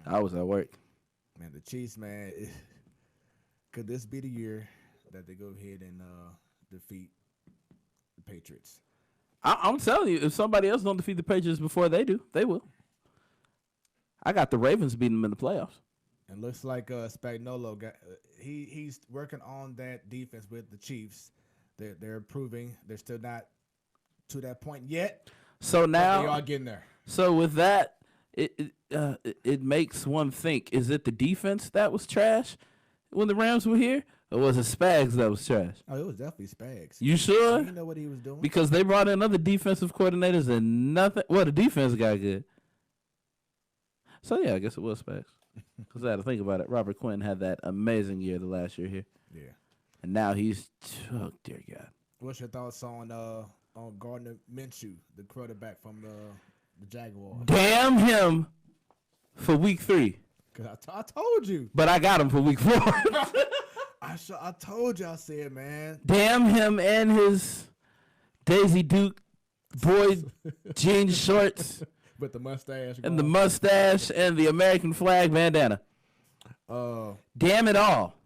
I was at work. Man, the Chiefs, man. Could this be the year that they go ahead and defeat the Patriots? I'm telling you, if somebody else don't defeat the Patriots before they do, they will. I got the Ravens beating them in the playoffs. And looks like Spagnuolo got he's working on that defense with the Chiefs. They're improving. They're still not to that point yet. So now they are getting there. So with that, it makes one think: is it the defense that was trash when the Rams were here, or was it Spags that was trash? Oh, it was definitely Spags. You sure? You know what he was doing? Because they brought in other defensive coordinators and nothing. Well, the defense got good. So yeah, I guess it was Spags. Because I had to think about it. Robert Quinn had that amazing year the last year here. Yeah. And now he's, oh dear God. What's your thoughts on Gardner Minshew, the quarterback from the Jaguars? Damn him for week 3. Because I told you. But I got him for week 4. I told you, I said, man. Damn him and his Daisy Duke boy jean shorts. With the mustache. And the mustache and the American flag bandana. Damn it all.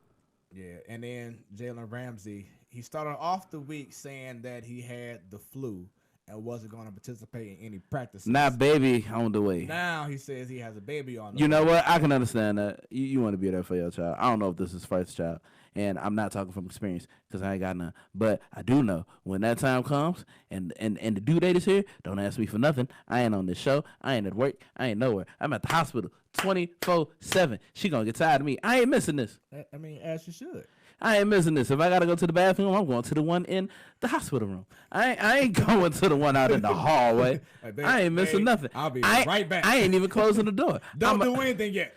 Yeah, and then Jalen Ramsey, he started off the week saying that he had the flu and wasn't going to participate in any practices. Not baby on the way. Now he says he has a baby on the way. You know what? I can understand that. You want to be there for your child. I don't know if this is first child. And I'm not talking from experience because I ain't got none. But I do know when that time comes and the due date is here, don't ask me for nothing. I ain't on this show. I ain't at work. I ain't nowhere. I'm at the hospital 24/7. She going to get tired of me. I ain't missing this. I mean, as you should. I ain't missing this. If I gotta go to the bathroom, I'm going to the one in the hospital room. I ain't going to the one out in the hallway. I ain't missing nothing. I'll be right back. I ain't even closing the door. Don't do anything yet.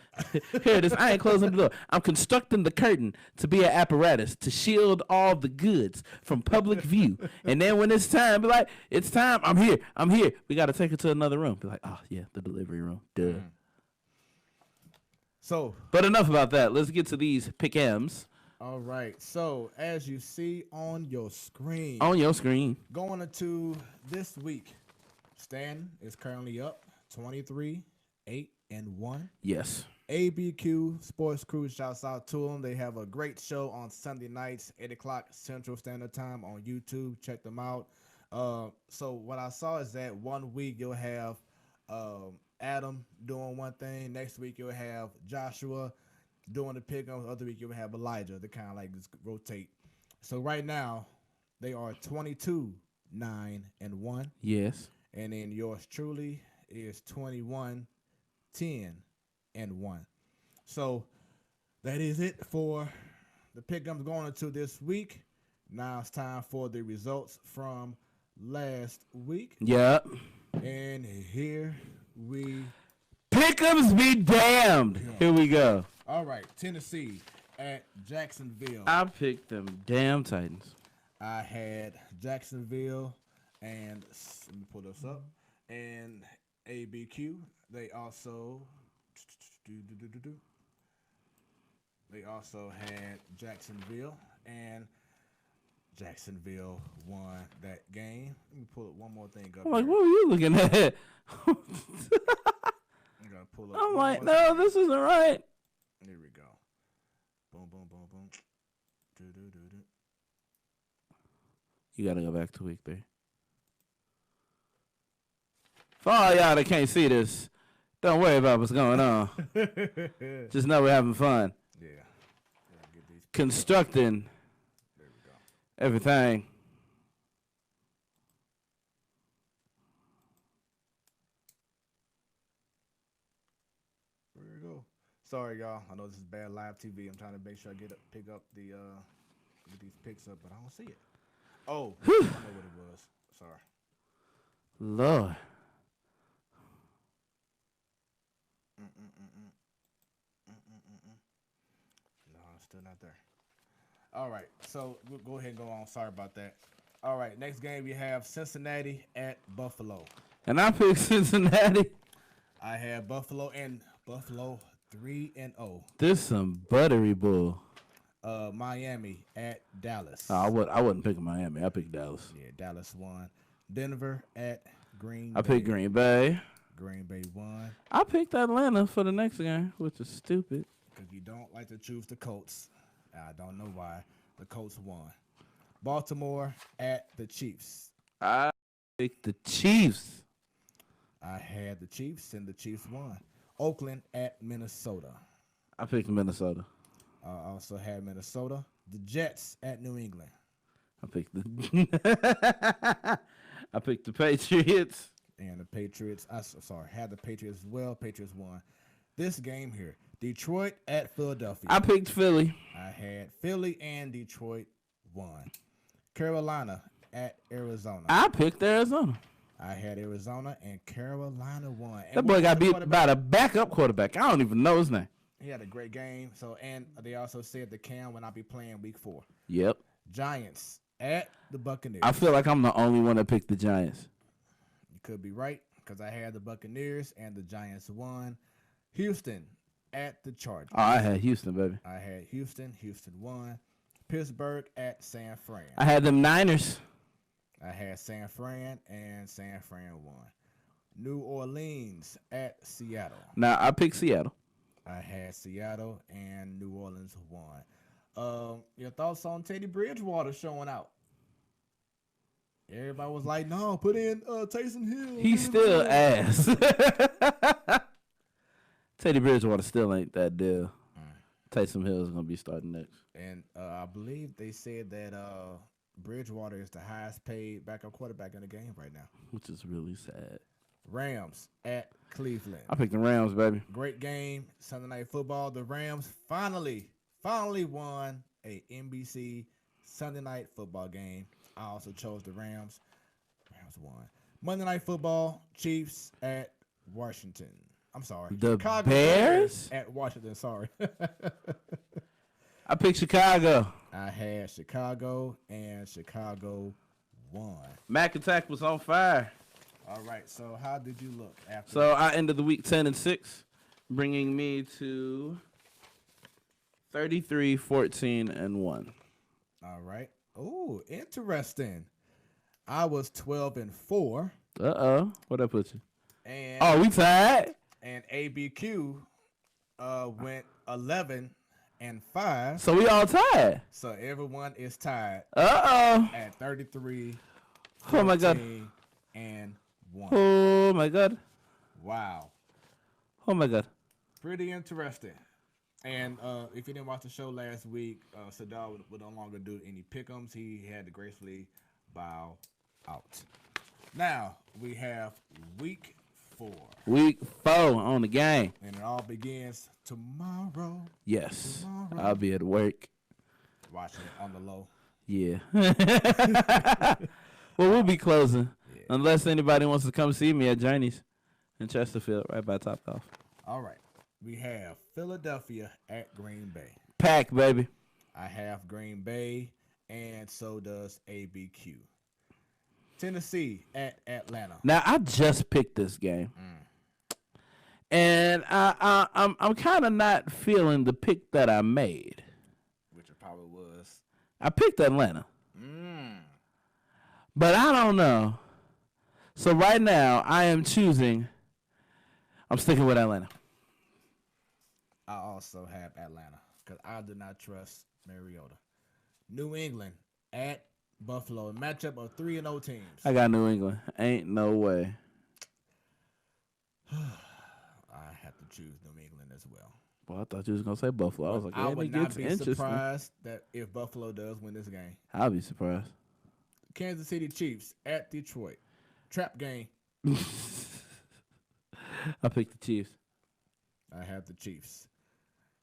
Here it is. I ain't closing the door. I'm constructing the curtain to be an apparatus to shield all the goods from public view. And then when it's time, be like, it's time. I'm here. I'm here. We got to take it to another room. Be like, oh, yeah, the delivery room. Duh. So, but enough about that. Let's get to these pick-ems. All right. So, as you see on your screen. Going into this week, Stan is currently up 23-8-1. Yes. ABQ Sports Crew, shouts out to them. They have a great show on Sunday nights, 8 o'clock Central Standard Time on YouTube. Check them out. So what I saw is that one week you'll have Adam doing one thing. Next week you'll have Joshua doing the pick-ups. Other week you'll have Elijah. They kind of like just rotate. So right now they are 22-9-1. Yes. And then yours truly is 21-10-1. So that is it for the pick-ups going into this week. Now it's time for the results from last week. Yep. And here we pick-ups be damned. Yeah. Here we go. All right, Tennessee at Jacksonville. I picked them damn Titans. I had Jacksonville and let me pull this up. And ABQ. They also had Jacksonville, and Jacksonville won that game. Let me pull up one more thing up. I'm like, what were you looking at? I'm gonna pull up. I'm like, no, this isn't right. There we go. Boom, boom, boom, boom. You gotta go back to week 3. For all y'all that can't see this, don't worry about what's going on. Just know we're having fun. Yeah. Constructing everything. There we go. Sorry, y'all. I know this is bad live TV. I'm trying to make sure I pick up the get these picks up, but I don't see it. Oh, I know what it was. Sorry. Lord. No, it's still not there. All right, so we'll go ahead and go on. Sorry about that. All right, next game we have Cincinnati at Buffalo. And I picked Cincinnati. I have Buffalo 3-0. This some buttery bull. Miami at Dallas. I wouldn't pick Miami. I picked Dallas. Yeah, Dallas won. Denver at Green Bay. I picked Green Bay. Green Bay won. I picked Atlanta for the next game, which is stupid. Because you don't like to choose the Colts. I don't know why. The Colts won. Baltimore at the Chiefs. I picked the Chiefs. I had the Chiefs, and the Chiefs won. Oakland at Minnesota. I picked Minnesota. I also had Minnesota. The Jets at New England. I picked the Patriots. And the Patriots. Had the Patriots as well. Patriots won. This game here, Detroit at Philadelphia. I picked Philly. I had Philly and Detroit won. Carolina at Arizona. I picked Arizona. I had Arizona and Carolina won. And that boy got beat by the backup quarterback. I don't even know his name. He had a great game. So, and they also said that Cam will not be playing week 4. Yep. Giants at the Buccaneers. I feel like I'm the only one that picked the Giants. You could be right because I had the Buccaneers and the Giants won. Houston at the Chargers. Oh, I had Houston, baby. I had Houston. Houston won. Pittsburgh at San Fran. I had them Niners. I had San Fran, and San Fran won. New Orleans at Seattle. Now, I picked Seattle. I had Seattle, and New Orleans won. Your thoughts on Teddy Bridgewater showing out? Everybody was like, no, put in Taysom Hill. He's still ass. Teddy Bridgewater still ain't that deal. Taysom Hill is going to be starting next. And I believe they said that Bridgewater is the highest paid backup quarterback in the game right now. Which is really sad. Rams at Cleveland. I picked the Rams, baby. Great game. Sunday Night Football. The Rams finally won a NBC Sunday night football game. I also chose the Rams. Rams won. Monday Night Football, Chiefs at Washington. I'm sorry. The Chicago Bears? at Washington. Sorry. I picked Chicago. I had Chicago, and Chicago won. Mac Attack was on fire. All right. So how did you look after? So I ended the week 10-6, bringing me to 33-14-1. All right. Oh, interesting. I was 12-4. What I put you? And Oh, we tied. And ABQ went 11-5. So we all tied. So everyone is tied at 33. Oh my God. And 1. Oh my God. Wow. Oh my God. Pretty interesting. And if you didn't watch the show last week, Sadar would no longer do any pick'ems. He had to gracefully bow out. Now we have week 4. Week 4 on the game. And it all begins tomorrow. Yes. Tomorrow. I'll be at work. Watching it on the low. Yeah. Well, we'll be closing. Yeah. Unless anybody wants to come see me at Journey's in Chesterfield, right by Top Golf. All right. We have Philadelphia at Green Bay. Pack, baby. I have Green Bay, and so does ABQ. Tennessee at Atlanta. Now, I just picked this game. And I'm kind of not feeling the pick that I made. Which it probably was. I picked Atlanta. But I don't know. So right now, I'm sticking with Atlanta. I also have Atlanta because I do not trust Mariota. New England at Buffalo, a matchup of 3-0 teams. I got New England. Ain't no way. I have to choose New England as well. Well, I thought you was going to say Buffalo. I was like, I would not be interesting. surprised that if Buffalo does win this game. I'll be surprised. Kansas City Chiefs at Detroit. Trap game. I picked the Chiefs. I have the Chiefs.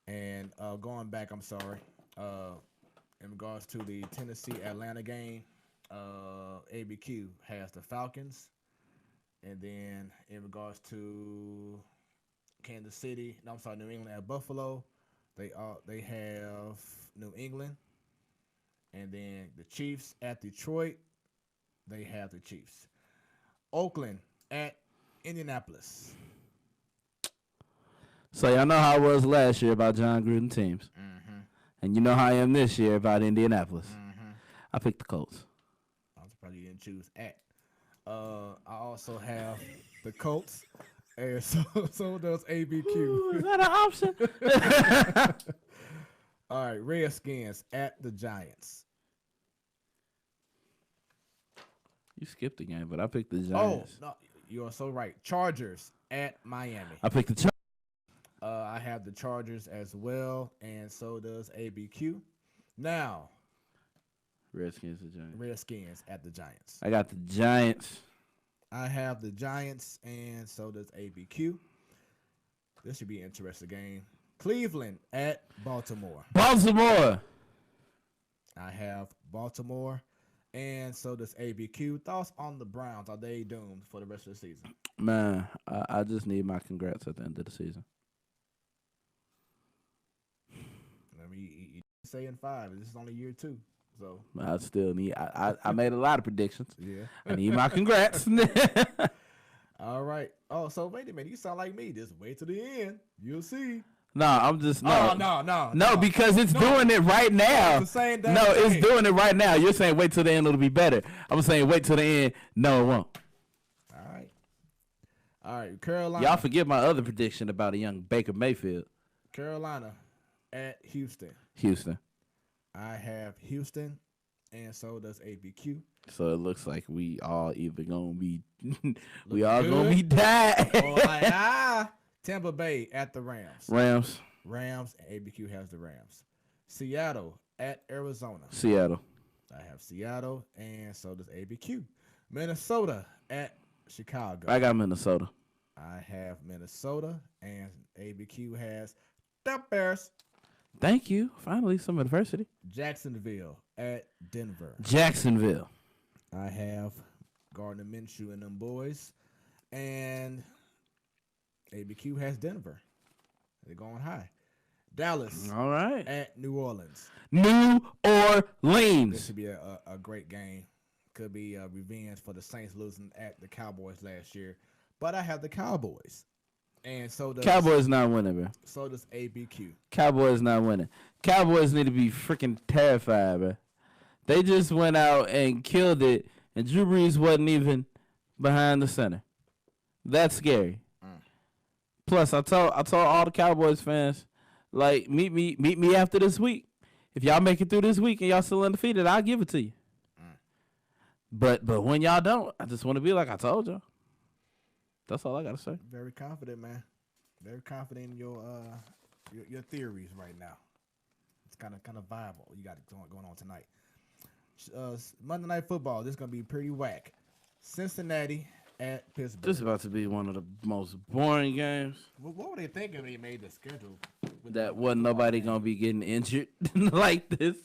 And going back, I'm sorry, in regards to the Tennessee-Atlanta game, ABQ has the Falcons. And then in regards to New England at Buffalo, they have New England. And then the Chiefs at Detroit, they have the Chiefs. Oakland at Indianapolis. So y'all know how I was last year about John Gruden teams. And you know how I am this year about Indianapolis. I picked the Colts. I'm surprised you didn't choose at. I also have the Colts. And so does ABQ. Ooh, is that an option? All right, Redskins at the Giants. You skipped the game, but I picked the Giants. Oh, no, you are so right. Chargers at Miami. I picked the Chargers. I have the Chargers as well, and so does ABQ. Now, Redskins at the Giants. I got the Giants. I have the Giants, and so does ABQ. This should be an interesting game. Cleveland at Baltimore. Baltimore. I have Baltimore, and so does ABQ. Thoughts on the Browns? Are they doomed for the rest of the season? Man, I just need my congrats at the end of the season. I mean, you say in 5. This is only year 2. So I still need. I made a lot of predictions. Yeah, I need my congrats. All right. Oh, so wait a minute. You sound like me. Just wait to the end. You'll see. No, I'm just no. Oh, No, because it's doing it right now. It's the same no, it's doing it right now. You're saying wait till the end, it'll be better. I'm saying wait till the end. No, it won't. All right. Carolina. Y'all forget my other prediction about a young Baker Mayfield. Carolina at Houston. Houston. I have Houston, and so does ABQ. So it looks like we all either gonna be gonna be dead. Tampa Bay at the Rams. Rams, and ABQ has the Rams. Seattle at Arizona. Seattle. I have Seattle, and so does ABQ. Minnesota at Chicago. I got Minnesota. I have Minnesota, and ABQ has the Bears. Thank you. Finally, some adversity. Jacksonville at Denver. Jacksonville. I have Gardner Minshew and them boys. And ABQ has Denver. They're going high. Dallas All right. at New Orleans. New This Orleans. should be a great game. Could be a revenge for the Saints losing at the Cowboys last year. But I have the Cowboys. And so does Cowboys not winning, bro. So does ABQ. Cowboys not winning. Cowboys need to be freaking terrified, bro. They just went out and killed it, and Drew Brees wasn't even behind the center. That's scary. Plus, I told all the Cowboys fans, like, meet me after this week. If y'all make it through this week and y'all still undefeated, I'll give it to you. But when y'all don't, I just want to be like I told y'all. That's all I gotta say. Very confident, man. Very confident in your theories right now. It's kind of viable. You got it going on tonight. Monday Night Football. This is gonna be pretty whack. Cincinnati at Pittsburgh. This is about to be one of the most boring games. What were they thinking when they made the schedule? That wasn't nobody gonna be getting injured like this.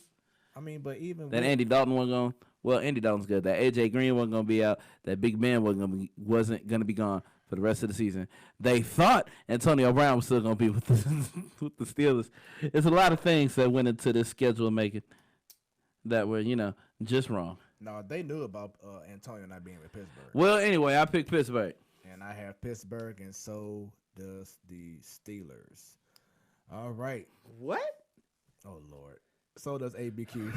I mean, but even That Andy Dalton wasn't going. Well, Andy Dalton's good. That AJ Green wasn't gonna be out. That Big Ben wasn't gonna be gone for the rest of the season. They thought Antonio Brown was still gonna be with the Steelers. It's a lot of things that went into this schedule making that were just wrong. No, they knew about Antonio not being with Pittsburgh. Well, anyway, I picked Pittsburgh. And I have Pittsburgh, and so does the Steelers. All right. What? Oh, Lord. So does ABQ.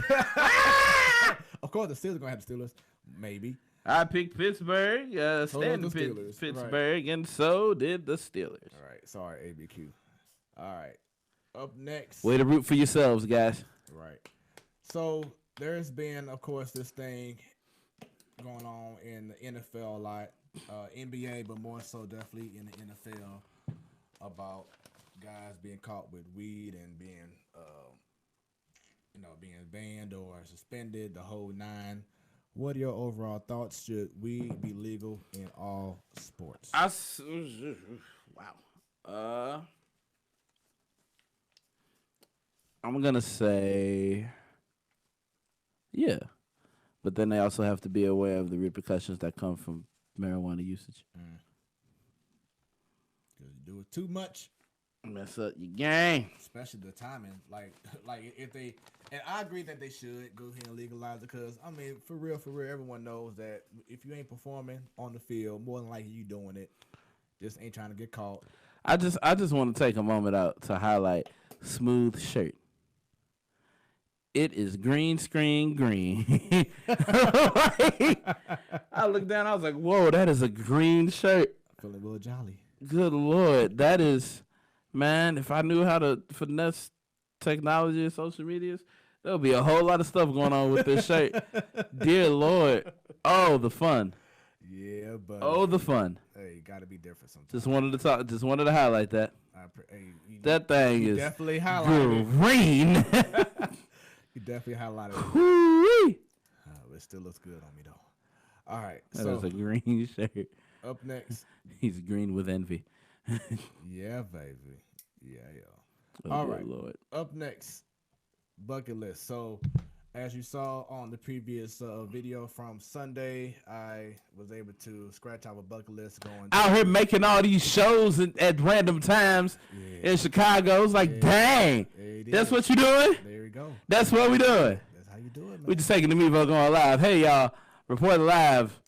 Of course, the Steelers are going to have the Steelers. Maybe. I picked Pittsburgh. Stand the Steelers, Pittsburgh, and so did the Steelers. All right. Sorry, ABQ. All right. Up next. Way to root for yourselves, guys. Right. So there's been, of course, this thing going on in the NFL a lot. NBA, but more so definitely in the NFL about guys being caught with weed and being, being banned or suspended, the whole nine. What are your overall thoughts? Should weed be legal in all sports? Wow. I'm gonna say, yeah, but then they also have to be aware of the repercussions that come from marijuana usage. Because you do it too much, Mess up your game. especially the timing. Like if they, and I agree that they should go ahead and legalize it. Because I mean, for real, everyone knows that if you ain't performing on the field, more than likely you doing it. Just ain't trying to get caught. I just want to take a moment out to highlight Smooth shirt. It is green screen green. I looked down, I was like, whoa, that is a green shirt. Feeling real jolly. Good Lord. That is, man, if I knew how to finesse technology and social medias, there would be a whole lot of stuff going on with this shirt. Dear Lord. Oh, the fun. Yeah, but Oh, the fun. hey, gotta be different sometimes. Just wanted to highlight that. That thing you is definitely highlighted green. You definitely highlighted it. Woo-wee. But it still looks good on me though. All right, That so is a green shirt. up next, He's green with envy. yeah, baby, yeah. Oh, All good right. Lord. Up next, bucket list. So, as you saw on the previous video from Sunday, I was able to scratch out a bucket list going. Out here making all these shows at random times in Chicago. It's like, dang, that's what you doing? There you go. That's what we doing. That's how you do it, man. We just taking the Mevo going live. Hey, y'all, reporting live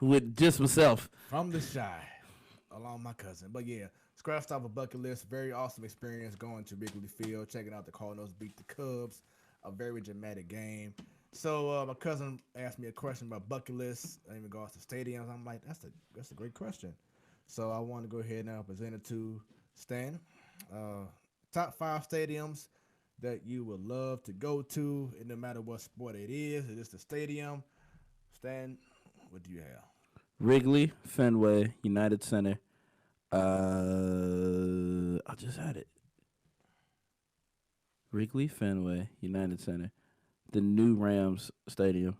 with just myself. From the shy, along with my cousin. But yeah, scratched off a bucket list. Very awesome experience going to Wrigley Field, checking out the Cardinals beat the Cubs. A very dramatic game. So my cousin asked me a question about bucket lists in regards to stadiums. I'm like, that's a great question. So I want to go ahead and present it to Stan. Top 5 stadiums that you would love to go to, and no matter what sport it is the stadium. Stan, what do you have? Wrigley, Fenway, United Center. I just had it. Wrigley, Fenway, United Center, the new Rams Stadium,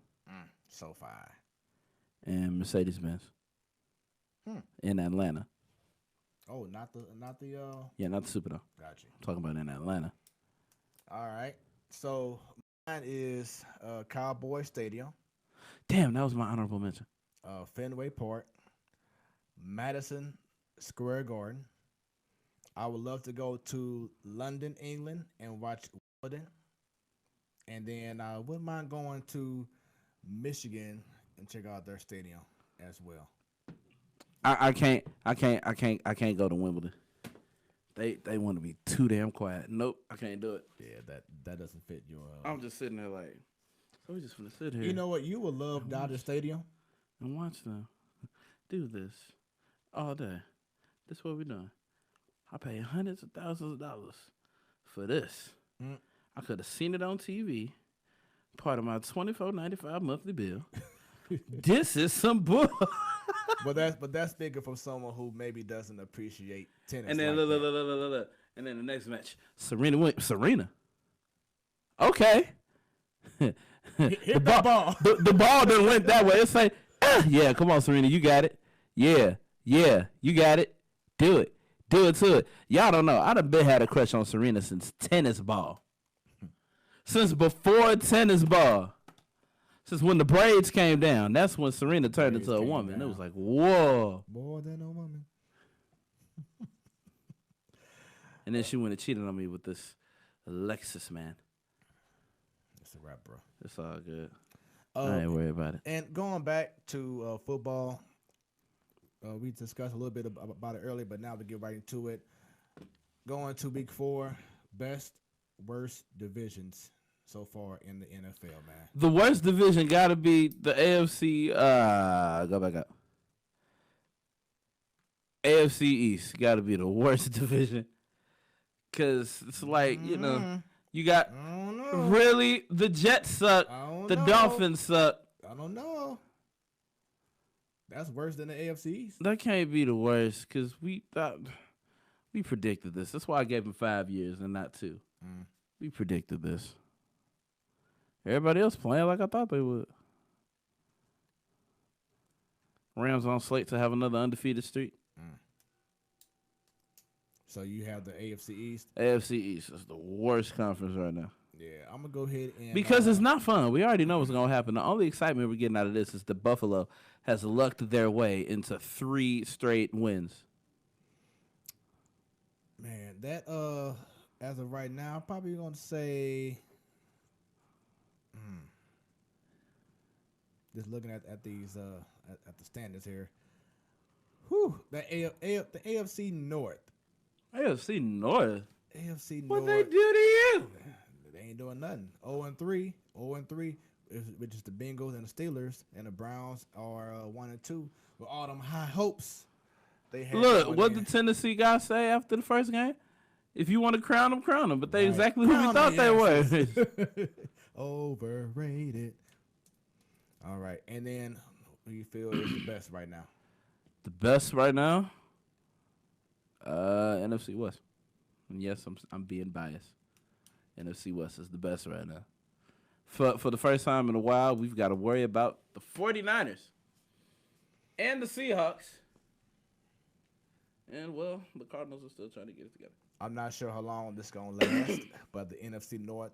So far. and Mercedes-Benz in Atlanta. Oh, not the Yeah, not the Superdome. Got you. I'm talking about in Atlanta. All right. So mine is Cowboy Stadium, Damn, that was my honorable mention. Fenway Park, Madison Square Garden. I would love to go to London, England, and watch Wimbledon. And then I wouldn't mind going to Michigan and check out their stadium as well. I can't go to Wimbledon. They want to be too damn quiet. Nope, I can't do it. Yeah, that doesn't fit your. I'm just sitting there like, so we just gonna sit here. You know what? You would love Dodger Stadium. And watch them do this all day. This is what we're doing. I pay hundreds of thousands of dollars for this. Mm. I could have seen it on TV, part of my $24.95 monthly bill. This is some bull. But that's bigger from someone who maybe doesn't appreciate tennis. And then like that. look. And then the next match, Serena went. Serena. Okay. Hit that ball. The ball done went that way. It's like, yeah, come on, Serena, you got it. Yeah, you got it. Do it to it. Y'all don't know. I done been had a crush on Serena since tennis ball. Since before tennis ball. Since when the braids came down. That's when Serena turned into a woman. It was like, whoa. More than a woman. And then she went and cheated on me with this Alexis, man. It's a wrap, bro. It's all good. I ain't worried about it. And going back to football, we discussed a little bit about it earlier, but now to get right into it. Going to week 4, best, worst divisions so far in the NFL, man. The worst division got to be the AFC. Go back up. AFC East got to be the worst division. Because it's like, you know, you got really the Jets suck. The Dolphins suck. I don't know. That's worse than the AFC East. That can't be the worst because we predicted this. That's why I gave him 5 years and not 2. We predicted this. Everybody else playing like I thought they would. Rams on slate to have another undefeated streak. So you have the AFC East. AFC East is the worst conference right now. Yeah, I'm going to go ahead and... Because it's not fun. We already know what's going to happen. The only excitement we're getting out of this is that Buffalo has lucked their way into 3 straight wins. Man, that, as of right now, I'm probably going to say... Just looking at these, at the standings here. Whew, the AFC North. AFC North? AFC North. What they do to you? They ain't doing nothing. 0-3, which is the Bengals and the Steelers, and the Browns are 1-2 with all them high hopes they had. Look, what did Tennessee guys say after the first game? If you want to crown them. But they exactly who we thought they were. Overrated. All right, and then who you feel is the best right now? The best right now? NFC West. And yes, I'm being biased. NFC West is the best right now. For the first time in a while, we've got to worry about the 49ers and the Seahawks. And, well, the Cardinals are still trying to get it together. I'm not sure how long this is going to last, but the NFC North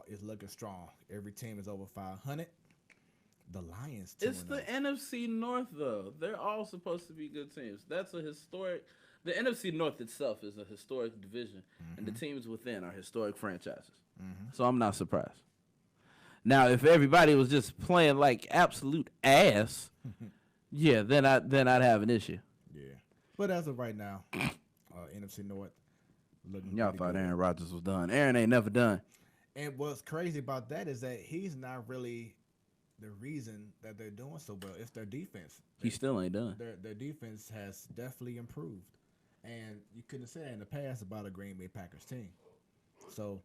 is looking strong. Every team is over 500. The Lions, it's the NFC North, though. They're all supposed to be good teams. That's a historic... The NFC North itself is a historic division, and the teams within are historic franchises. So I'm not surprised. Now, if everybody was just playing like absolute ass, yeah, then I'd have an issue. Yeah, but as of right now, NFC North looking. Y'all thought good. Aaron Rodgers was done. Aaron ain't never done. And what's crazy about that is that he's not really the reason that they're doing so well. It's their defense. He still ain't done. Their defense has definitely improved. And you couldn't say in the past about a Green Bay Packers team. So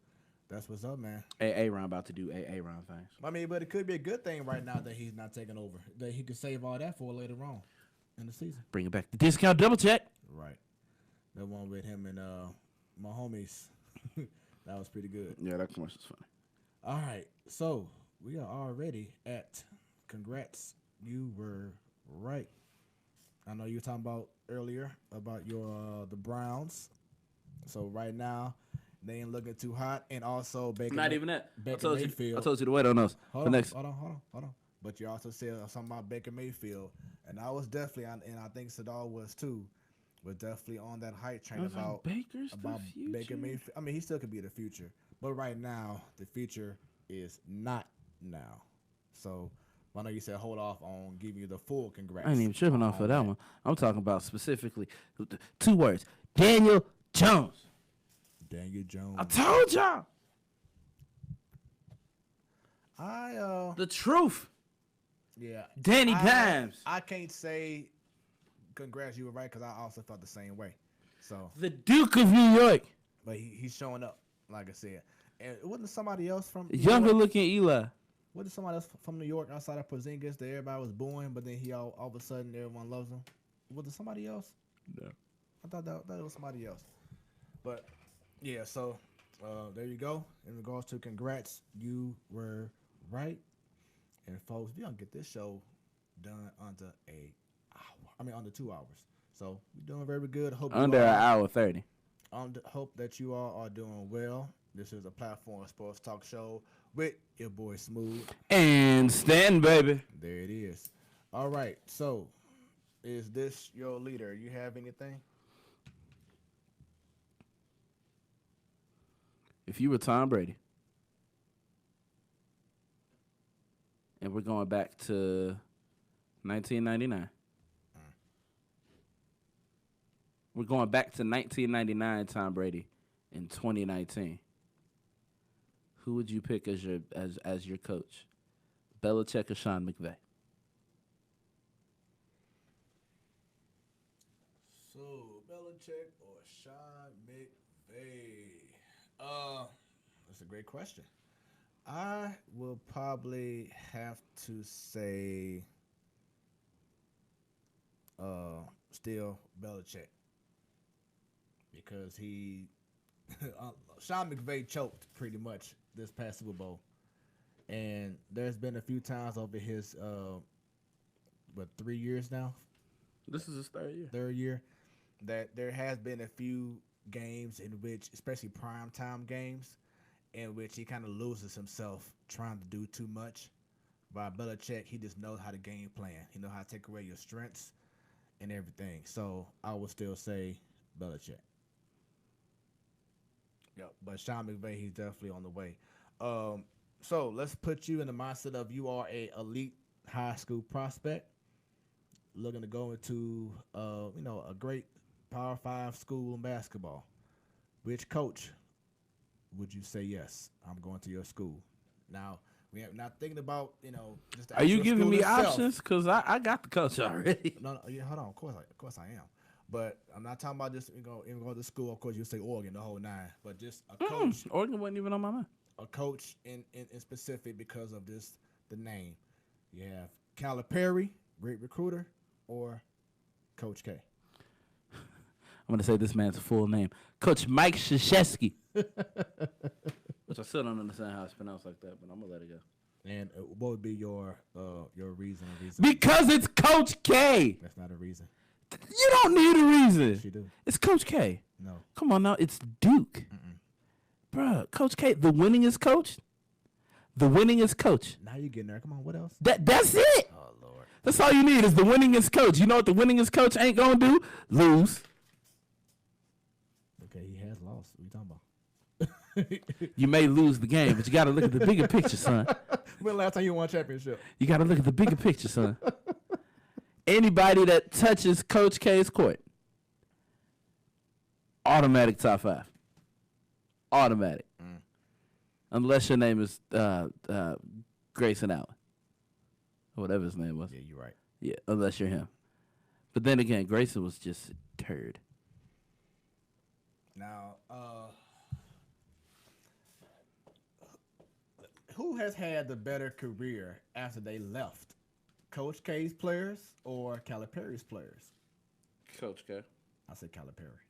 that's what's up, man. Aaron about to do Aaron things. I mean, but it could be a good thing right now that he's not taking over. That he could save all that for later on in the season. Bring it back. The discount double check. Right. That one with him and my homies. That was pretty good. Yeah, that commercial's funny. All right. So we are already at congrats. You were right. I know you were talking about earlier about your the Browns. So right now, They ain't looking too hot, and also Baker. Not even that. I Baker told Mayfield. you to wait on those. Hold for on, next. hold on. But you also said something about Baker Mayfield, and I was definitely, and I think Sadal was too, was definitely on that hype train about Baker's about the future. Baker Mayfield. I mean, he still could be the future, but right now the future is not now. So I know you said hold off on giving you the full congrats. I ain't even tripping off of that one. I'm talking about specifically 2 words: Daniel Jones. Daniel Jones. I told y'all The truth. yeah. Danny Dimes. I can't say congrats, you were right, because I also felt the same way. So, The Duke of New York. but he's showing up, like I said. And it wasn't somebody else from Younger looking Eli. Wasn't somebody else from New York outside of Porzingis that everybody was booing, but then he all of a sudden everyone loves him? Was it somebody else? No. I thought that was somebody else. But yeah, so there you go. In regards to congrats, you were right. And folks, we don't get this show done under under 2 hours. So we're doing very good. Hope Under an hour 30. Hope that you all are doing well. This is a platform sports talk show with your boy Smooth. And Stan, baby. There it is. All right. So, is this your leader? You have anything? If you were Tom Brady, and we're going back to 1999. We're going back to 1999 Tom Brady in 2019. Who would you pick as your coach? Belichick or Sean McVay? So, Belichick or Sean McVay? That's a great question. I will probably have to say still Belichick. Because he Sean McVay choked pretty much this past Super Bowl. And there's been a few times over his 3 years now? This is his third year, that there has been a few games in which, especially primetime games, in which he kind of loses himself trying to do too much. By Belichick, he just knows how to game plan. He knows how to take away your strengths and everything. So I would still say Belichick. Yep. But Sean McVay, he's definitely on the way. So let's put you in the mindset of you are a elite high school prospect looking to go into a great Power 5 school in basketball. Which coach would you say, yes, I'm going to your school? Now, we are not thinking about, just the Are you actual giving school me itself. options? Because I got the coach already. No, yeah, hold on. Of course I am. But I'm not talking about just even go to school. Of course, you say Oregon, the whole 9. But just a coach. Oregon wasn't even on my mind. A coach in specific because of the name. You have Calipari, great recruiter, or Coach K. I'm going to say this man's full name. Coach Mike Krzyzewski. Which I still don't understand how it's pronounced like that, but I'm going to let it go. And what would be your reason? Because it's Coach K. That's not a reason. You don't need a reason. Yes, you do. It's Coach K. No. Come on now. It's Duke. Bruh, Coach K, the winningest coach. The winningest coach. Now you're getting there. Come on, what else? That's it. Oh, Lord. That's all you need is the winningest coach. You know what the winningest coach ain't going to do? Lose. Okay, he has lost. What are you talking about? You may lose the game, but you got to look at the bigger picture, son. When the last time you won a championship? You got to look at the bigger picture, son. Anybody that touches Coach K's court, automatic top 5. Automatic. Unless your name is Grayson Allen. Or whatever his name was. Yeah, you're right. Yeah, unless you're him. But then again, Grayson was just a turd. Now, who has had the better career after they left? Coach K's players or Calipari's players? Coach K. I say Calipari.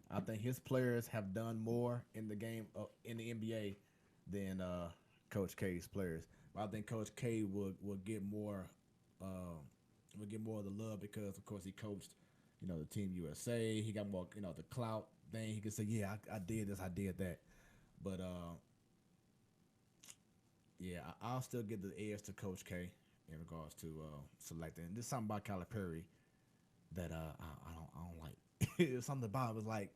I think his players have done more in the game in the NBA than Coach K's players. But I think Coach K will get more of the love because, of course, he coached, the Team USA. He got more, the clout thing he can say, yeah, I did this, I did that. But yeah, I'll still give the edge to Coach K in regards to selecting. There's something about Calipari that I don't like. It's something about it was like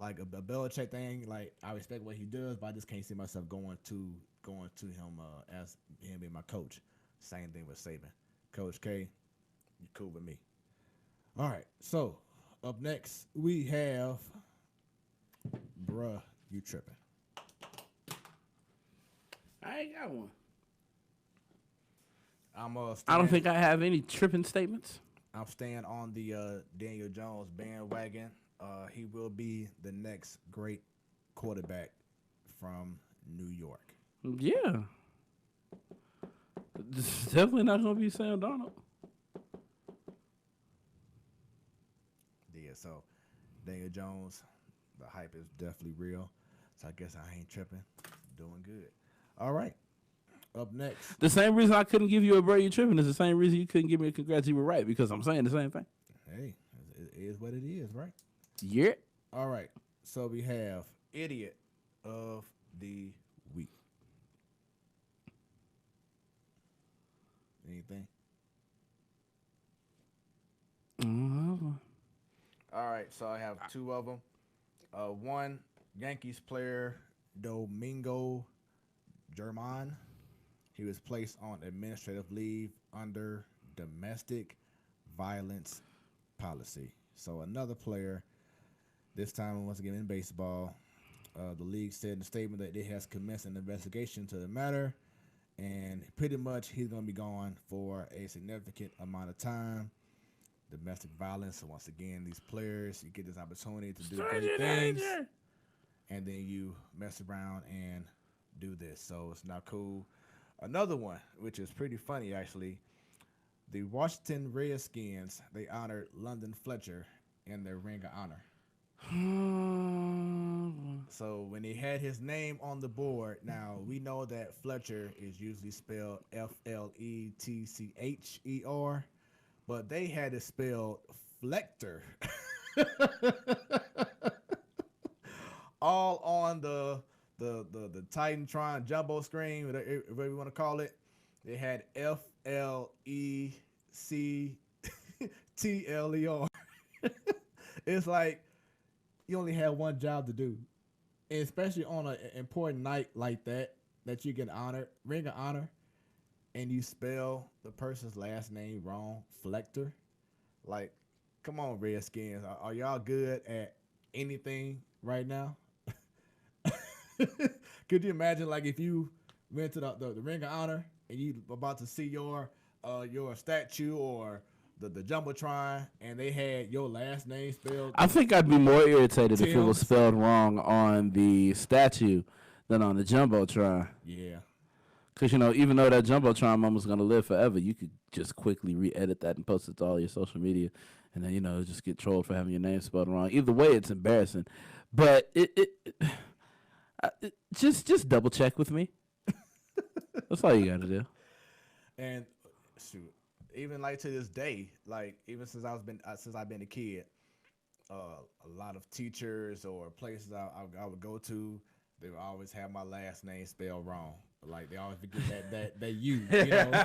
a Belichick thing. Like I respect what he does, but I just can't see myself going to him as him being my coach. Same thing with Saban. Coach K, you cool with me. All right, so up next we have bruh, you tripping. I ain't got one. I don't think I have any tripping statements. I'm staying on the Daniel Jones bandwagon. He will be the next great quarterback from New York. Yeah. It's definitely not going to be Sam Darnold. Yeah, so Daniel Jones, the hype is definitely real. So I guess I ain't tripping. Doing good. All right. Up next. The same reason I couldn't give you a bro, you tripping is the same reason you couldn't give me a congrats, you were right, because I'm saying the same thing. Hey, it is what it is, right? Yeah. All right. So we have Idiot of the Week. Anything? All right. So I have two of them. One, Yankees player Domingo German. He was placed on administrative leave under domestic violence policy. So another player, this time once again in baseball, the league said in a statement that it has commenced an investigation to the matter, and pretty much he's going to be gone for a significant amount of time. Domestic violence. So once again, these players, you get this opportunity to do great things, and then you mess around and do this. So it's not cool. Another one, which is pretty funny actually, the Washington Redskins, they honored London Fletcher in their Ring of Honor. So when they had his name on the board, now we know that Fletcher is usually spelled Fletcher, but they had it spelled Flector. All on the Titantron jumbo screen, whatever you want to call it. They had FLECTLER. It's like you only have one job to do, and especially on an important night like that you get honored, Ring of Honor, and you spell the person's last name wrong, Flector. Like, come on, Redskins, are y'all good at anything right now? Could you imagine, like, if you went to the Ring of Honor and you about to see your statue or the Jumbotron, and they had your last name spelled? I think I'd be more irritated if it was spelled wrong on the statue than on the Jumbotron. Yeah. Because, even though that Jumbotron moment's going to live forever, you could just quickly re-edit that and post it to all your social media, and then, just get trolled for having your name spelled wrong. Either way, it's embarrassing. But just double check with me. That's all you got to do. And shoot, even like to this day, like even since I've been a kid, a lot of teachers or places I would go to, they would always have my last name spelled wrong. Like they always forget that you know.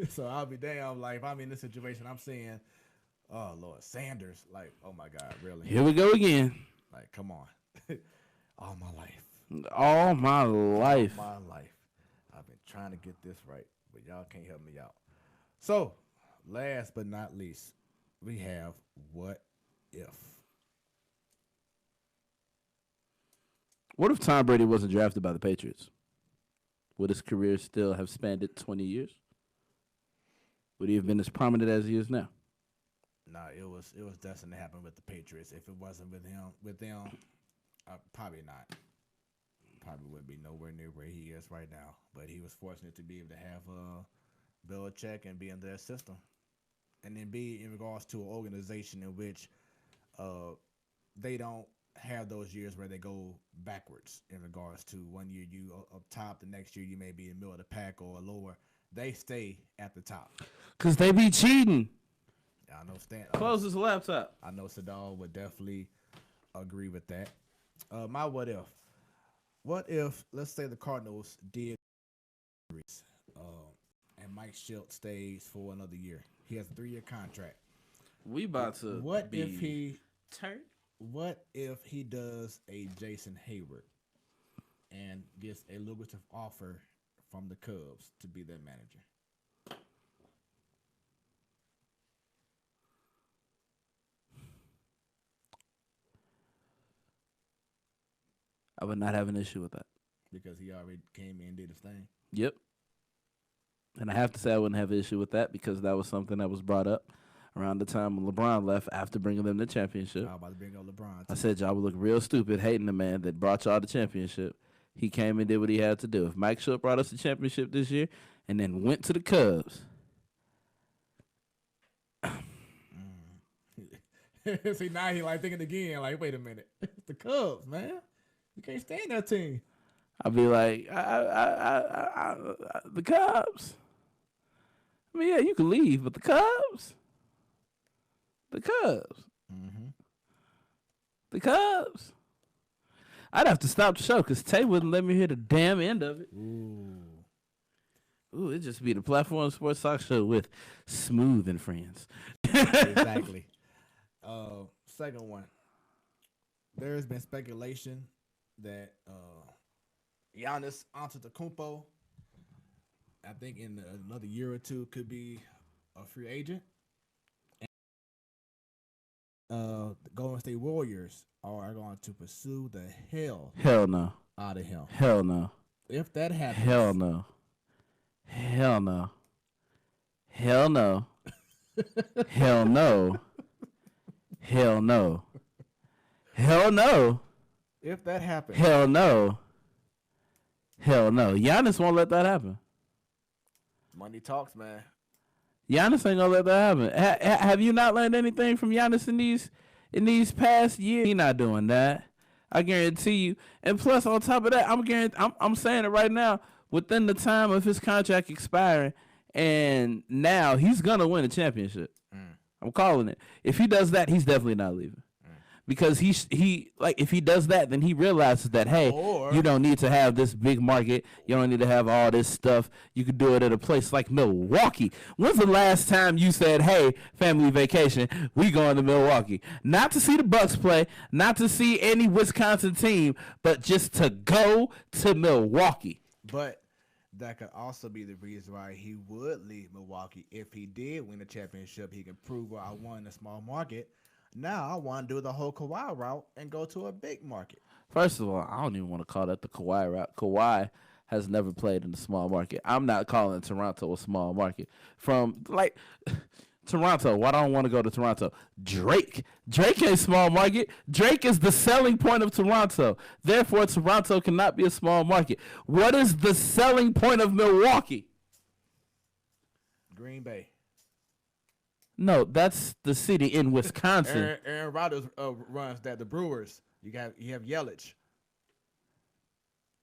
So I'll be damn. Like if I'm in this situation, I'm saying, "Oh Lord, Sanders." Like, oh my God, really? Here we go again. Like, come on. All my life. All my life. All my life. I've been trying to get this right, but y'all can't help me out. So, last but not least, we have What If. What if Tom Brady wasn't drafted by the Patriots? Would his career still have spanned it 20 years? Would he have been as prominent as he is now? No, it was destined to happen with the Patriots. If it wasn't with them, probably not. Probably wouldn't be nowhere near where he is right now. But he was fortunate to be able to have Belichick and be in their system, and then be in regards to an organization in which they don't have those years where they go backwards in regards to one year you up top, the next year you may be in the middle of the pack or lower. They stay at the top. Because they be cheating. I know Stan. Close his laptop. I know Sadal would definitely agree with that. My what if? What if, let's say the Cardinals did, and Mike Schultz stays for another year? He has a 3-year contract. We about to What be if he? turned? What if he does a Jason Hayward and gets a lucrative offer from the Cubs to be their manager? I would not have an issue with that. Because he already came in and did his thing. Yep. And I have to say I wouldn't have an issue with that because that was something that was brought up around the time when LeBron left after bringing them the championship. I was about to bring up LeBron. I said y'all would look real stupid hating the man that brought y'all the championship. He came and did what he had to do. If Mike Schultz brought us the championship this year and then went to the Cubs. See, now he like thinking again, like, wait a minute. It's the Cubs, man. You can't stand that team. I'd be like, the Cubs. I mean, yeah, you can leave, but the Cubs? The Cubs. Mm-hmm. The Cubs. I'd have to stop the show because Tay wouldn't let me hear the damn end of it. Ooh, it'd just be the Platform Sports Talk Show with Smooth and Friends. Exactly. Second one. There has been speculation that Giannis Antetokounmpo, I think in another year or two, could be a free agent. And, the Golden State Warriors are going to pursue the hell no. out of him. Hell no. If that happens, Hell no. Hell no. Hell no. Hell no. Hell no. Hell no. If that happens, Hell no. Hell no. Giannis won't let that happen. money talks, man. Giannis ain't gonna let that happen. Have you not learned anything from Giannis in these past years? He's not doing that. I guarantee you. And plus, on top of that, I'm saying it right now. Within the time of his contract expiring, and now he's gonna win a championship. I'm calling it. If he does that, he's definitely not leaving. Because he like if he does that, then he realizes that hey, you don't need to have this big market. You don't need to have all this stuff. You could do it at a place like Milwaukee. When's the last time you said, "Hey, family vacation, we going to Milwaukee"? Not to see the Bucks play, not to see any Wisconsin team, but just to go to Milwaukee. But that could also be the reason why he would leave Milwaukee. If he did win a championship, he can prove, well, I won in a small market. Now I want to do the whole Kawhi route and go to a big market. First of all, I don't even want to call that the Kawhi route. Kawhi has never played in a small market. I'm not calling Toronto a small market. From like Toronto, why don't I want to go to Toronto? Drake ain't small market. Drake is the selling point of Toronto. Therefore, Toronto cannot be a small market. What is the selling point of Milwaukee? Green Bay. No, that's the city in Wisconsin. Aaron Rodgers runs that. The Brewers. You have Yelich.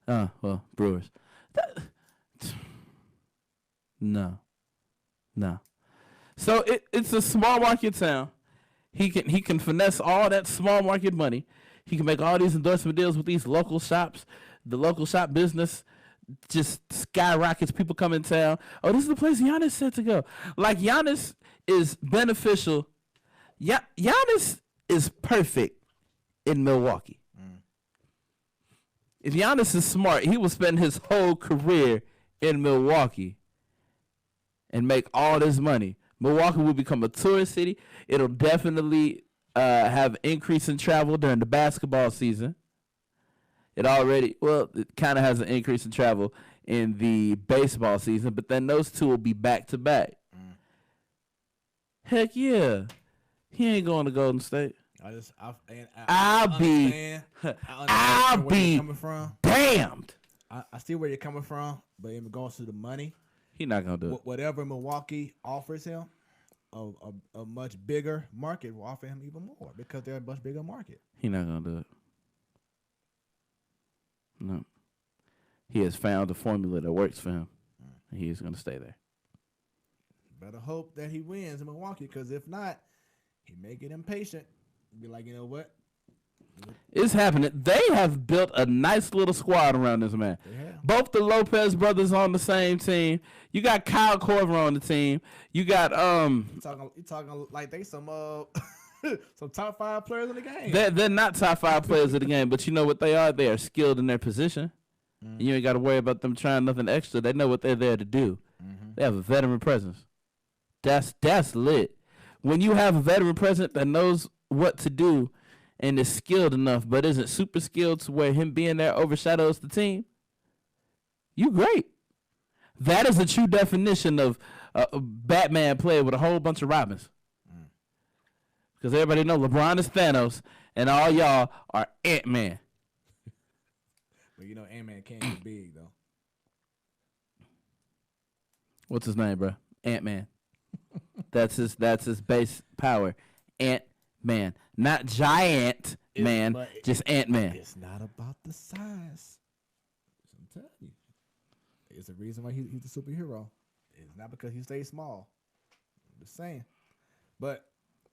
Well, Brewers. No. So it's a small market town. He can finesse all that small market money. He can make all these endorsement deals with these local shops. The local shop business just skyrockets. People come in town. Oh, this is the place Giannis said to go. Like Giannis is beneficial. Giannis is perfect in Milwaukee. If Giannis is smart, he will spend his whole career in Milwaukee and make all this money. Milwaukee will become a tourist city. It'll definitely have increase in travel during the basketball season. It kind of has an increase in travel in the baseball season, but then those two will be back to back. Heck yeah. He ain't going to Golden State. I'll be coming from. Damned. I see where you're coming from, but in regards to the money, he's not going to do it. Whatever Milwaukee offers him, a much bigger market will offer him even more because they're a much bigger market. He's not going to do it. No. He has found a formula that works for him, and he is going to stay there. Better hope that he wins in Milwaukee, because if not, he may get impatient. Be like, you know what? It's happening. They have built a nice little squad around this man. Yeah. Both the Lopez brothers on the same team. You got Kyle Korver on the team. You got You talking like they some some top 5 players in the game. They're not top 5 players of the game, but you know what they are? They are skilled in their position. You ain't got to worry about them trying nothing extra. They know what they're there to do. They have a veteran presence. That's lit. When you have a veteran presence that knows what to do and is skilled enough, but isn't super skilled to where him being there overshadows the team, you great. That is a true definition of a Batman player with a whole bunch of Robins. Because everybody know LeBron is Thanos, and all y'all are Ant-Man. But you know Ant-Man can't get big, though. What's his name, bro? Ant-Man. That's his base power. Ant-Man. Not giant man, just Ant-Man. It's not about the size. I'm telling you. It's the reason why he's a superhero. It's not because he stays small. I'm just saying. But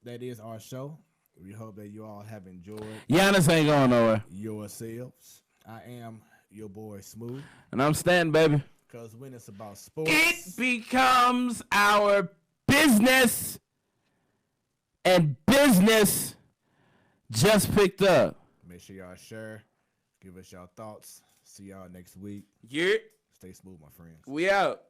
that is our show. We hope that you all have enjoyed Giannis ain't going nowhere. yourselves. I am your boy Smooth. And I'm Stan, baby. Because when it's about sports, It becomes our business. And business just picked up. make sure y'all share. Give us y'all thoughts. See y'all next week. Yeah. Stay smooth, my friends. We out.